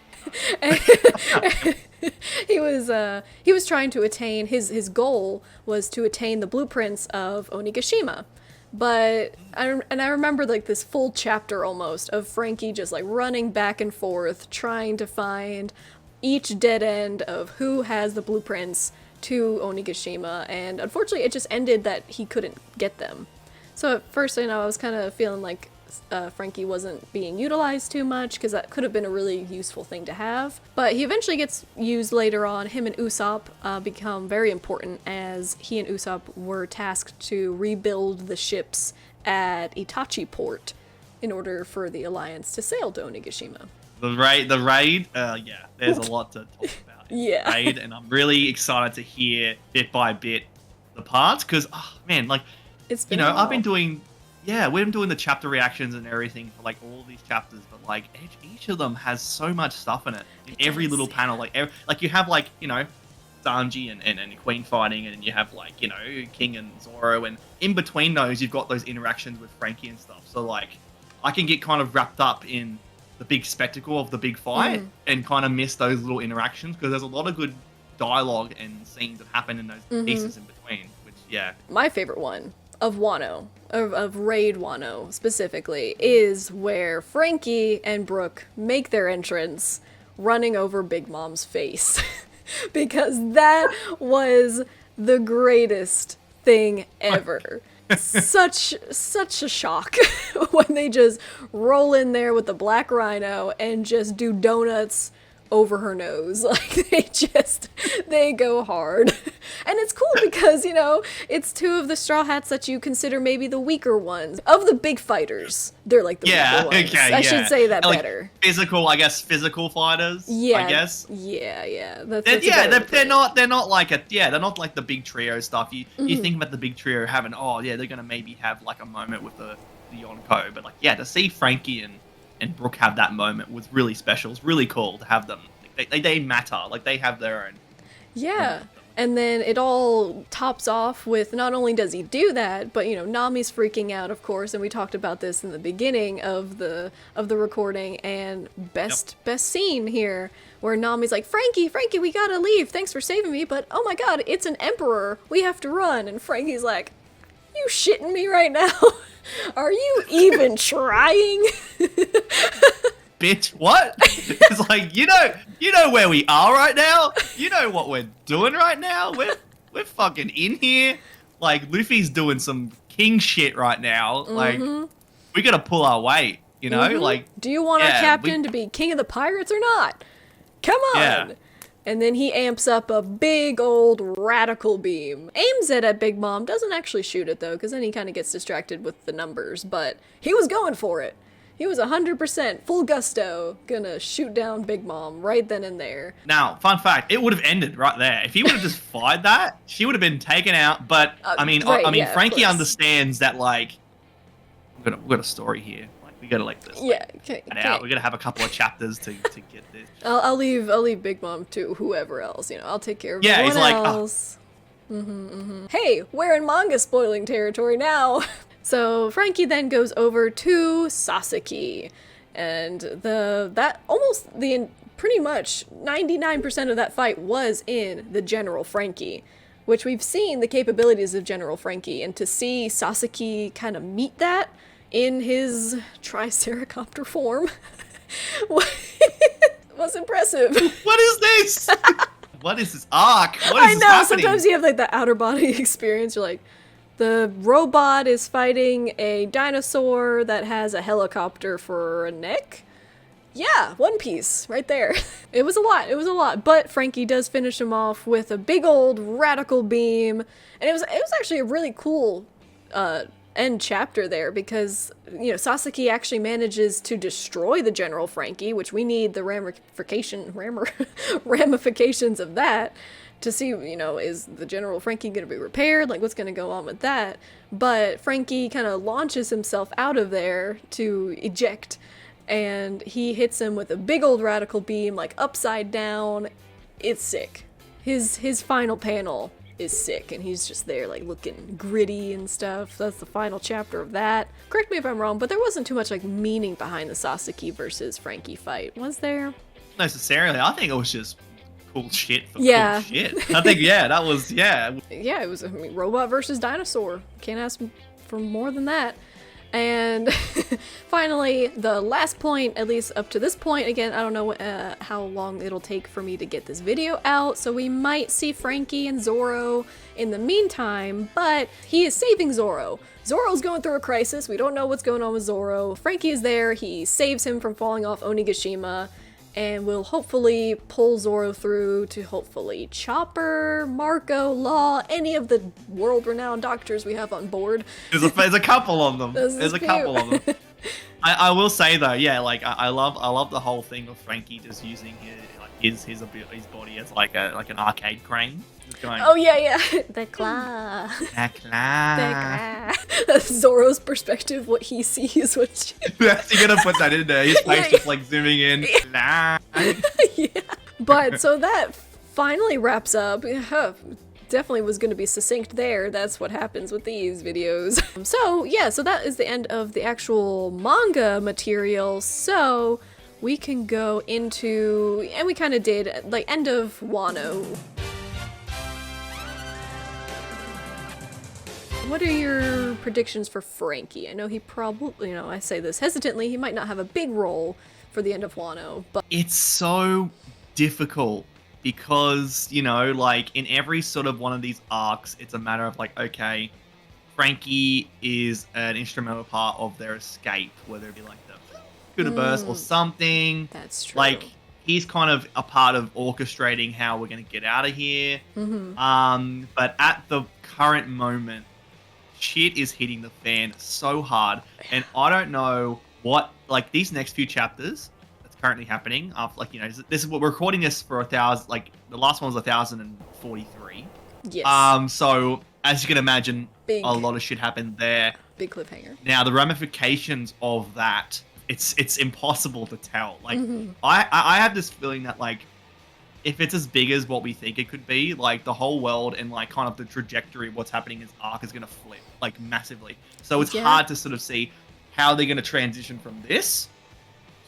[SPEAKER 1] He was trying to attain, his goal was to attain the blueprints of Onigashima. But I remember like this full chapter almost of Franky just like running back and forth trying to find each dead end of who has the blueprints to Onigashima, and unfortunately it just ended that he couldn't get them. So at first, I was kind of feeling like Franky wasn't being utilized too much, because that could have been a really useful thing to have. But he eventually gets used later on. Him and Usopp become very important, as he and Usopp were tasked to rebuild the ships at Itachi Port in order for the Alliance to sail to Onigashima.
[SPEAKER 2] The raid, yeah, there's a lot to talk about in the raid, and I'm really excited to hear bit by bit the parts, because, oh, man, like,
[SPEAKER 1] it's been
[SPEAKER 2] I've been doing, we've been doing the chapter reactions and everything for, like, all these chapters, but, like, each of them has so much stuff in it, in every little panel, like, you have, like, Sanji and Queen fighting, and you have, like, King and Zoro, and in between those, you've got those interactions with Franky and stuff, so, like, I can get kind of wrapped up in the big spectacle of the big fight and kind of miss those little interactions, because there's a lot of good dialogue and scenes that happen in those pieces in between, which, my
[SPEAKER 1] favorite one of Wano, of Raid Wano specifically, is where Franky and Brook make their entrance running over Big Mom's face. Because that was the greatest thing ever. Such a shock when they just roll in there with the black rhino and just do donuts over her nose. Like, they go hard. And it's cool because, it's two of the Straw Hats that you consider maybe the weaker ones. Of the big fighters, they're like the weaker ones.
[SPEAKER 2] Okay,
[SPEAKER 1] I should say that
[SPEAKER 2] like
[SPEAKER 1] better.
[SPEAKER 2] Physical fighters, I guess.
[SPEAKER 1] Yeah.
[SPEAKER 2] They're not like the big trio stuff. You think about the big trio having, they're gonna maybe have like a moment with the Yonko, but like, to see Franky and Brook have that moment was really special. It's really cool to have them. They matter. Like, they have their own.
[SPEAKER 1] Yeah. And then it all tops off with, not only does he do that, but, Nami's freaking out, of course, and we talked about this in the beginning of the recording, and best scene here, where Nami's like, Franky, we gotta leave, thanks for saving me, but oh my god, it's an emperor, we have to run, and Franky's like, you shitting me right now? Are you even trying?
[SPEAKER 2] Bitch, what? It's like, you know where we are right now? You know what we're doing right now? We're fucking in here. Like, Luffy's doing some king shit right now. Like, we gotta pull our weight, Like,
[SPEAKER 1] do you want our captain to be king of the pirates or not? Come on! Yeah. And then he amps up a big old radical beam. Aims it at Big Mom. Doesn't actually shoot it, though, because then he kind of gets distracted with the numbers. But he was going for it. He was 100% full gusto gonna shoot down Big Mom right then and there.
[SPEAKER 2] Now, fun fact, it would have ended right there. If he would have just fired that, she would have been taken out. But, Franky understands that, like, we've got a story here. We gotta like this.
[SPEAKER 1] Yeah, okay.
[SPEAKER 2] We're gonna have a couple of chapters to get this.
[SPEAKER 1] I'll leave Big Mom to whoever else. I'll take care of everyone else. Hey, we're in manga spoiling territory now. So Franky then goes over to Sasaki, and pretty much 99% of that fight was in the General Franky, which we've seen the capabilities of General Franky, and to see Sasaki kind of meet that in his triceracopter form was impressive.
[SPEAKER 2] What is this? What is this arc? What
[SPEAKER 1] I
[SPEAKER 2] is
[SPEAKER 1] know,
[SPEAKER 2] happening?
[SPEAKER 1] sometimes you have like the outer body experience. You're like, the robot is fighting a dinosaur that has a helicopter for a neck. Yeah, One Piece, right there. It was a lot, but Franky does finish him off with a big old radical beam, and it was actually a really cool end chapter there, because, you know, Sasaki actually manages to destroy the General Franky, which we need the ramifications of that to see, you know, is the General Franky going to be repaired? Like, what's going to go on with that? But Franky kind of launches himself out of there to eject, and he hits him with a big old radical beam, like upside down. It's sick. His final panel is sick, and he's just there like looking gritty and stuff. That's the final chapter of that. Correct me if I'm wrong, but there wasn't too much like meaning behind the Sasaki versus Franky fight, was there?
[SPEAKER 2] Necessarily, I think it was just cool shit for
[SPEAKER 1] Yeah.
[SPEAKER 2] cool shit. I think, yeah, that was, yeah.
[SPEAKER 1] Yeah, it was, I mean, robot versus dinosaur. Can't ask for more than that. And finally, the last point, at least up to this point, again, I don't know how long it'll take for me to get this video out, so we might see Franky and Zoro in the meantime, but he is saving Zoro. Zoro's going through a crisis. We don't know what's going on with Zoro. Franky is there. He saves him from falling off Onigashima, and will hopefully pull Zoro through to hopefully Chopper, Marco, Law, any of the world-renowned doctors we have on board.
[SPEAKER 2] There's a couple of them.
[SPEAKER 1] This
[SPEAKER 2] There's
[SPEAKER 1] is
[SPEAKER 2] a couple of them. I will say though, yeah, like I love the whole thing of Franky just using his body as like an arcade crane. Just going,
[SPEAKER 1] Oh yeah. The claw.
[SPEAKER 2] "Ah, claw."
[SPEAKER 1] Zoro's perspective, what he sees, what
[SPEAKER 2] You're gonna put that in there. His face
[SPEAKER 1] Yeah.
[SPEAKER 2] just like zooming in. Nah.
[SPEAKER 1] yeah. But so that finally wraps up. Definitely was going to be succinct there. That's what happens with these videos. So yeah, so that is the end of the actual manga material. So we can go into, and we kind of did, like, end of Wano. What are your predictions for Franky? I know he probably, you know, I say this hesitantly, he might not have a big role for the end of Wano, but
[SPEAKER 2] It's so difficult because, you know, like in every sort of one of these arcs, it's a matter of like, okay, Franky is an instrumental part of their escape, whether it be like the universe or something.
[SPEAKER 1] that's true.
[SPEAKER 2] Like, he's kind of a part of orchestrating how we're going to get out of here. But at the current moment, shit is hitting the fan so hard, and I don't know what, like, these next few chapters that's currently happening after, like, you know, this is what we're recording this for 1,000, like the last one was 1,043.
[SPEAKER 1] Yes.
[SPEAKER 2] So as you can imagine,
[SPEAKER 1] Big.
[SPEAKER 2] a lot of shit happened there.
[SPEAKER 1] Big cliffhanger.
[SPEAKER 2] Now the ramifications of that, it's impossible to tell. Like, I have this feeling that, like, if it's as big as what we think it could be, like, the whole world and, like, kind of the trajectory of what's happening in this arc is going to flip, like, massively. So it's hard to sort of see how they're going to transition from this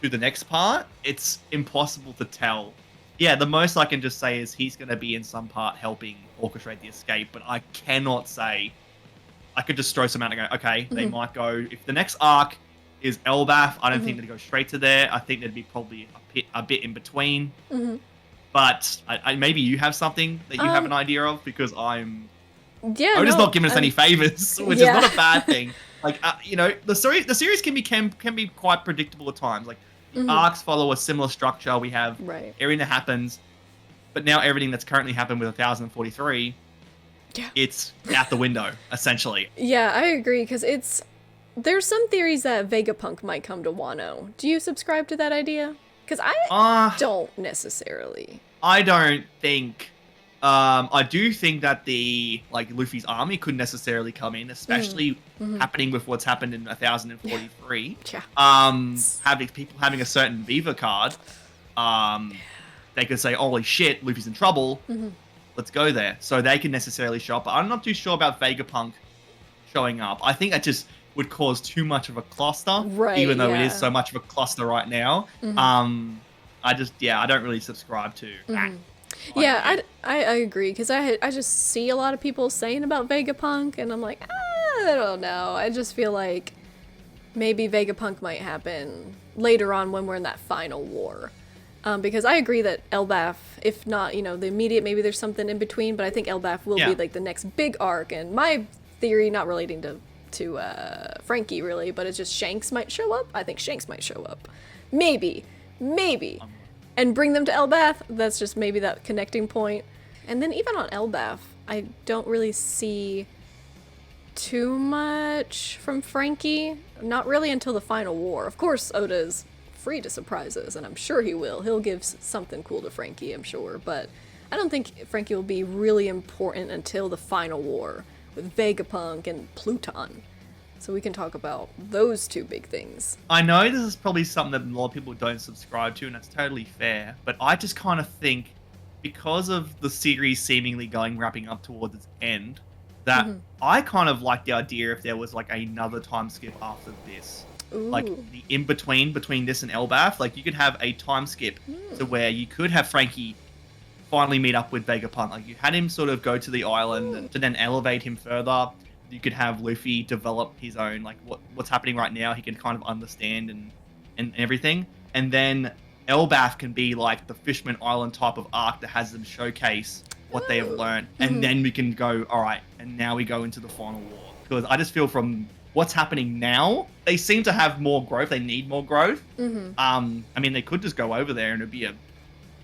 [SPEAKER 2] to the next part. It's impossible to tell. Yeah, the most I can just say is he's going to be in some part helping orchestrate the escape, but I cannot say. I could just throw some out and go, okay, they might go, if the next arc is Elbaf, I don't think they'd go straight to there. I think there'd be probably a bit in between. But maybe you have something that you have an idea of, because I'm...
[SPEAKER 1] Yeah,
[SPEAKER 2] Oda's not giving us any favors, which is not a bad thing. Like, you know, the series can be quite predictable at times. Like, arcs follow a similar structure. We have everything that happens, but now everything that's currently happened with 1,043, it's out the window, essentially.
[SPEAKER 1] Yeah, I agree, because there's some theories that Vegapunk might come to Wano. Do you subscribe to that idea? Because I don't necessarily.
[SPEAKER 2] I don't think... I do think that Luffy's army couldn't necessarily come in, especially happening with what's happened in 1043. Having people having a certain Viva card, they could say, "Holy shit, Luffy's in trouble. Let's go there." So they can necessarily show up. But I'm not too sure about Vegapunk showing up. I think that just would cause too much of a cluster, even though it is so much of a cluster right now. I don't really subscribe to that.
[SPEAKER 1] Yeah, I agree, because I just see a lot of people saying about Vegapunk, and I'm like, I don't know. I just feel like maybe Vegapunk might happen later on when we're in that final war. Because I agree that Elbaf, if not, you know, the immediate, maybe there's something in between, but I think Elbaf will be like the next big arc. And my theory, not relating to Franky really, but it's just Shanks might show up. I think Shanks might show up. Maybe. And bring them to Elbaf. That's just maybe that connecting point. And then even on Elbaf, I don't really see too much from Franky. Not really until the final war. Of course, Oda's free to surprise us, and I'm sure he will. He'll give something cool to Franky, I'm sure. But I don't think Franky will be really important until the final war with Vegapunk and Pluton. So we can talk about those two big things.
[SPEAKER 2] I know this is probably something that a lot of people don't subscribe to, and that's totally fair. But I just kind of think, because of the series seemingly wrapping up towards its end, that I kind of like the idea if there was like another time skip after this.
[SPEAKER 1] Ooh.
[SPEAKER 2] Like the between this and Elbaf, like you could have a time skip to where you could have Franky finally meet up with Vegapunk. Like you had him sort of go to the island and to then elevate him further. You could have Luffy develop his own, like what's happening right now. He can kind of understand and everything. And then Elbaf can be like the Fishman Island type of arc that has them showcase what they have learned. And then we can go, all right, and now we go into the final war. Because I just feel from what's happening now, they seem to have more growth. They need more growth. I mean, they could just go over there and it'd be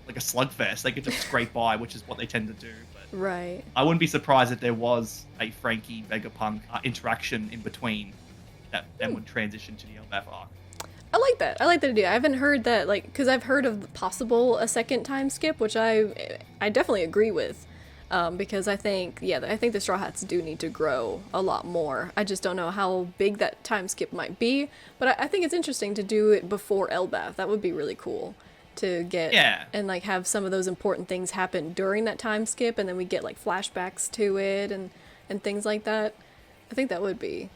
[SPEAKER 2] like a slugfest. They could just scrape by, which is what they tend to do. But
[SPEAKER 1] Right.
[SPEAKER 2] I wouldn't be surprised if there was a Franky Vegapunk interaction in between that then would transition to the Elbaf arc.
[SPEAKER 1] I like that. I like that idea. I haven't heard that, like, because I've heard of a second time skip, which I definitely agree with. Because I think the Straw Hats do need to grow a lot more. I just don't know how big that time skip might be. But I think it's interesting to do it before Elbaf. That would be really cool to get and like have some of those important things happen during that time skip, and then we get like flashbacks to it and things like that. I think that would be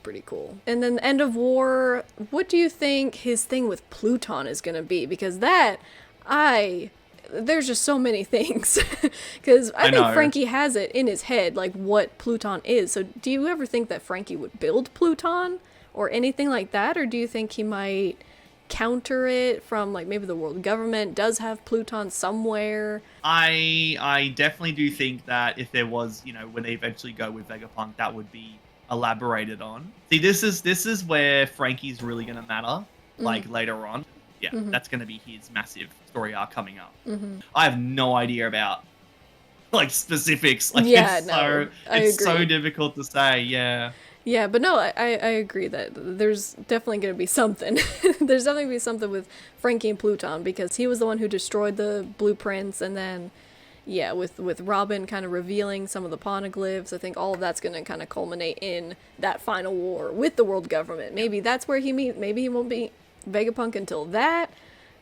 [SPEAKER 1] pretty cool. And then End of War, what do you think his thing with Pluton is going to be? Because there's just so many things. Because I think Franky has it in his head, like what Pluton is. So do you ever think that Franky would build Pluton or anything like that? Or do you think he might counter it from like maybe the world government does have Pluton somewhere?
[SPEAKER 2] I definitely do think that if there was, you know, when they eventually go with Vegapunk, that would be elaborated on. See, this is where Franky's really going to matter, like later on. Yeah, that's going to be his massive story arc coming up. I have no idea about like specifics. Like it's so difficult to say. Yeah,
[SPEAKER 1] but no, I agree that there's definitely going to be something. There's definitely going to be something with Franky and Pluton, because he was the one who destroyed the blueprints, and then with Robin kind of revealing some of the poneglyphs, I think all of that's going to kind of culminate in that final war with the world government. Maybe that's where he meets. Maybe he won't be Vegapunk until that.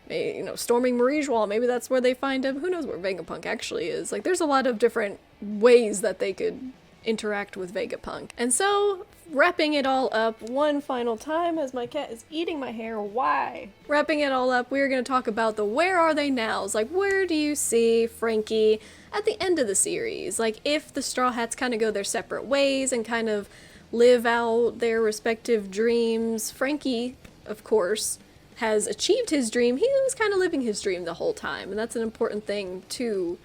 [SPEAKER 1] Maybe, you know, storming Marie's maybe that's where they find him. Who knows where Vegapunk actually is? Like, there's a lot of different ways that they could interact with Vegapunk. And so, wrapping it all up one final time, as my cat is eating my hair. Why? Wrapping it all up, we're going to talk about the where are they nows. Like, where do you see Franky at the end of the series? Like, if the Straw Hats kind of go their separate ways and kind of live out their respective dreams, Franky, of course, has achieved his dream. He was kind of living his dream the whole time, and that's an important thing to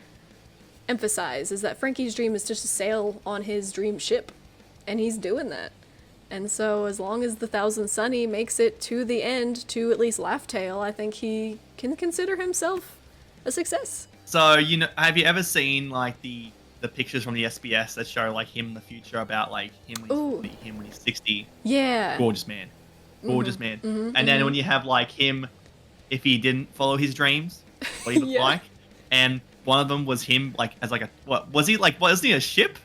[SPEAKER 1] emphasize, is that Franky's dream is just to sail on his dream ship, and he's doing that. And so as long as the Thousand Sunny makes it to the end, to at least Laugh Tale, I think he can consider himself a success.
[SPEAKER 2] So, you know, have you ever seen like the pictures from the SBS that show like him in the future, about like him when he's 60?
[SPEAKER 1] Yeah.
[SPEAKER 2] Gorgeous man. And then when you have like him, if he didn't follow his dreams, what he looked like, and one of them was him like as like a, what was he like? Was he a ship?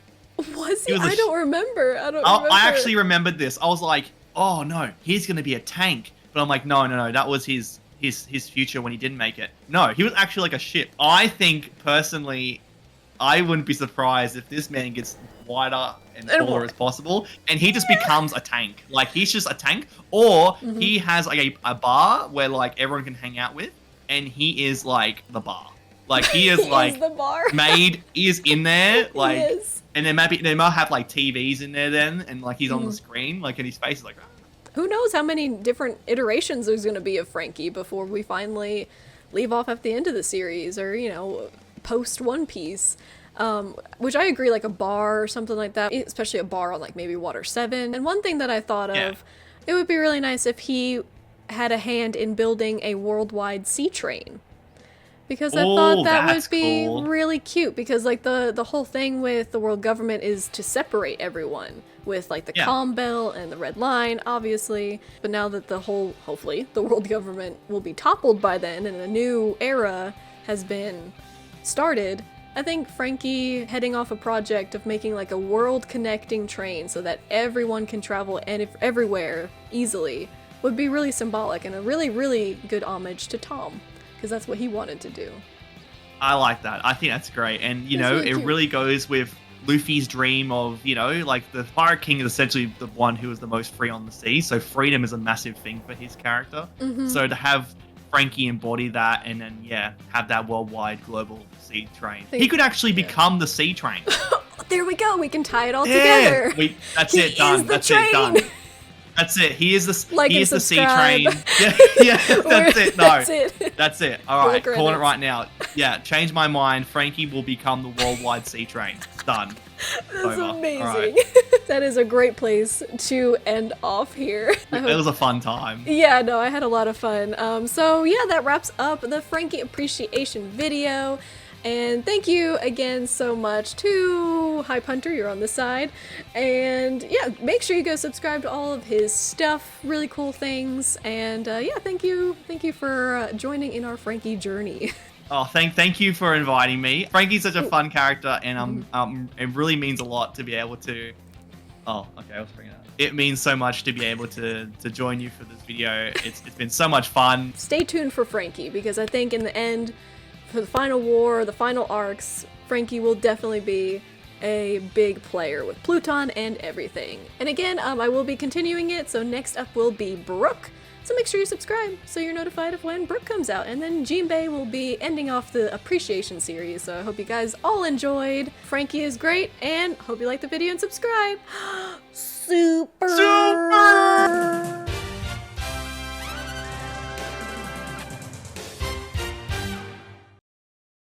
[SPEAKER 1] Was he? I don't remember.
[SPEAKER 2] I actually remembered this. I was like, oh no, he's gonna be a tank. But I'm like, no, that was his future when he didn't make it. No, he was actually like a ship. I think personally, I wouldn't be surprised if this man gets wider and taller as possible, and he just becomes a tank. Like, he's just a tank, or he has like a bar where like everyone can hang out with, and he is like the bar. Like, he is like
[SPEAKER 1] the bar.
[SPEAKER 2] he is in there, like, and they might have like TVs in there then, and like he's on the screen, like, and his face is like,
[SPEAKER 1] who knows how many different iterations there's going to be of Franky before we finally leave off at the end of the series, or, you know, post One Piece. Which I agree, like a bar or something like that, especially a bar on like maybe Water 7. And one thing that I thought of, it would be really nice if he had a hand in building a worldwide sea train. Because I thought that would be really cute, because like the whole thing with the world government is to separate everyone with like the calm belt and the red line, obviously. But now that hopefully the world government will be toppled by then and a new era has been started, I think Franky heading off a project of making like a world connecting train so that everyone can travel everywhere easily would be really symbolic and a really, really good homage to Tom, because that's what he wanted to do.
[SPEAKER 2] I like that. I think that's great. And, you know, it really goes with Luffy's dream of, you know, like the Pirate King is essentially the one who is the most free on the sea. So freedom is a massive thing for his character. So to have Franky embody that and then, have that worldwide global sea train. He could actually become the sea train.
[SPEAKER 1] There we go. We can tie it all together.
[SPEAKER 2] That's it. Done. That's it. Done. That's it. He is the sea train. That's it. No, that's it. All right, calling it right now. Yeah, change my mind. Franky will become the worldwide sea train. Done.
[SPEAKER 1] That's amazing. Right. That is a great place to end off here.
[SPEAKER 2] It was a fun time.
[SPEAKER 1] Yeah, no, I had a lot of fun. So yeah, that wraps up the Franky appreciation video. And thank you again so much to HypeHunter, you're on the side. And yeah, make sure you go subscribe to all of his stuff, really cool things. And yeah, thank you for joining in our Franky journey.
[SPEAKER 2] Oh, thank you for inviting me. Franky's such a fun character, and it really means a lot to be able to. Oh, okay, I'll bring it up. It means so much to be able to join you for this video. It's been so much fun.
[SPEAKER 1] Stay tuned for Franky, because I think in the end, for the final war, the final arcs, Franky will definitely be a big player with Pluton and everything. And again, I will be continuing it, so next up will be Brook. So make sure you subscribe so you're notified of when Brook comes out. And then Jinbei will be ending off the appreciation series. So I hope you guys all enjoyed. Franky is great, and hope you liked the video and subscribe. Super!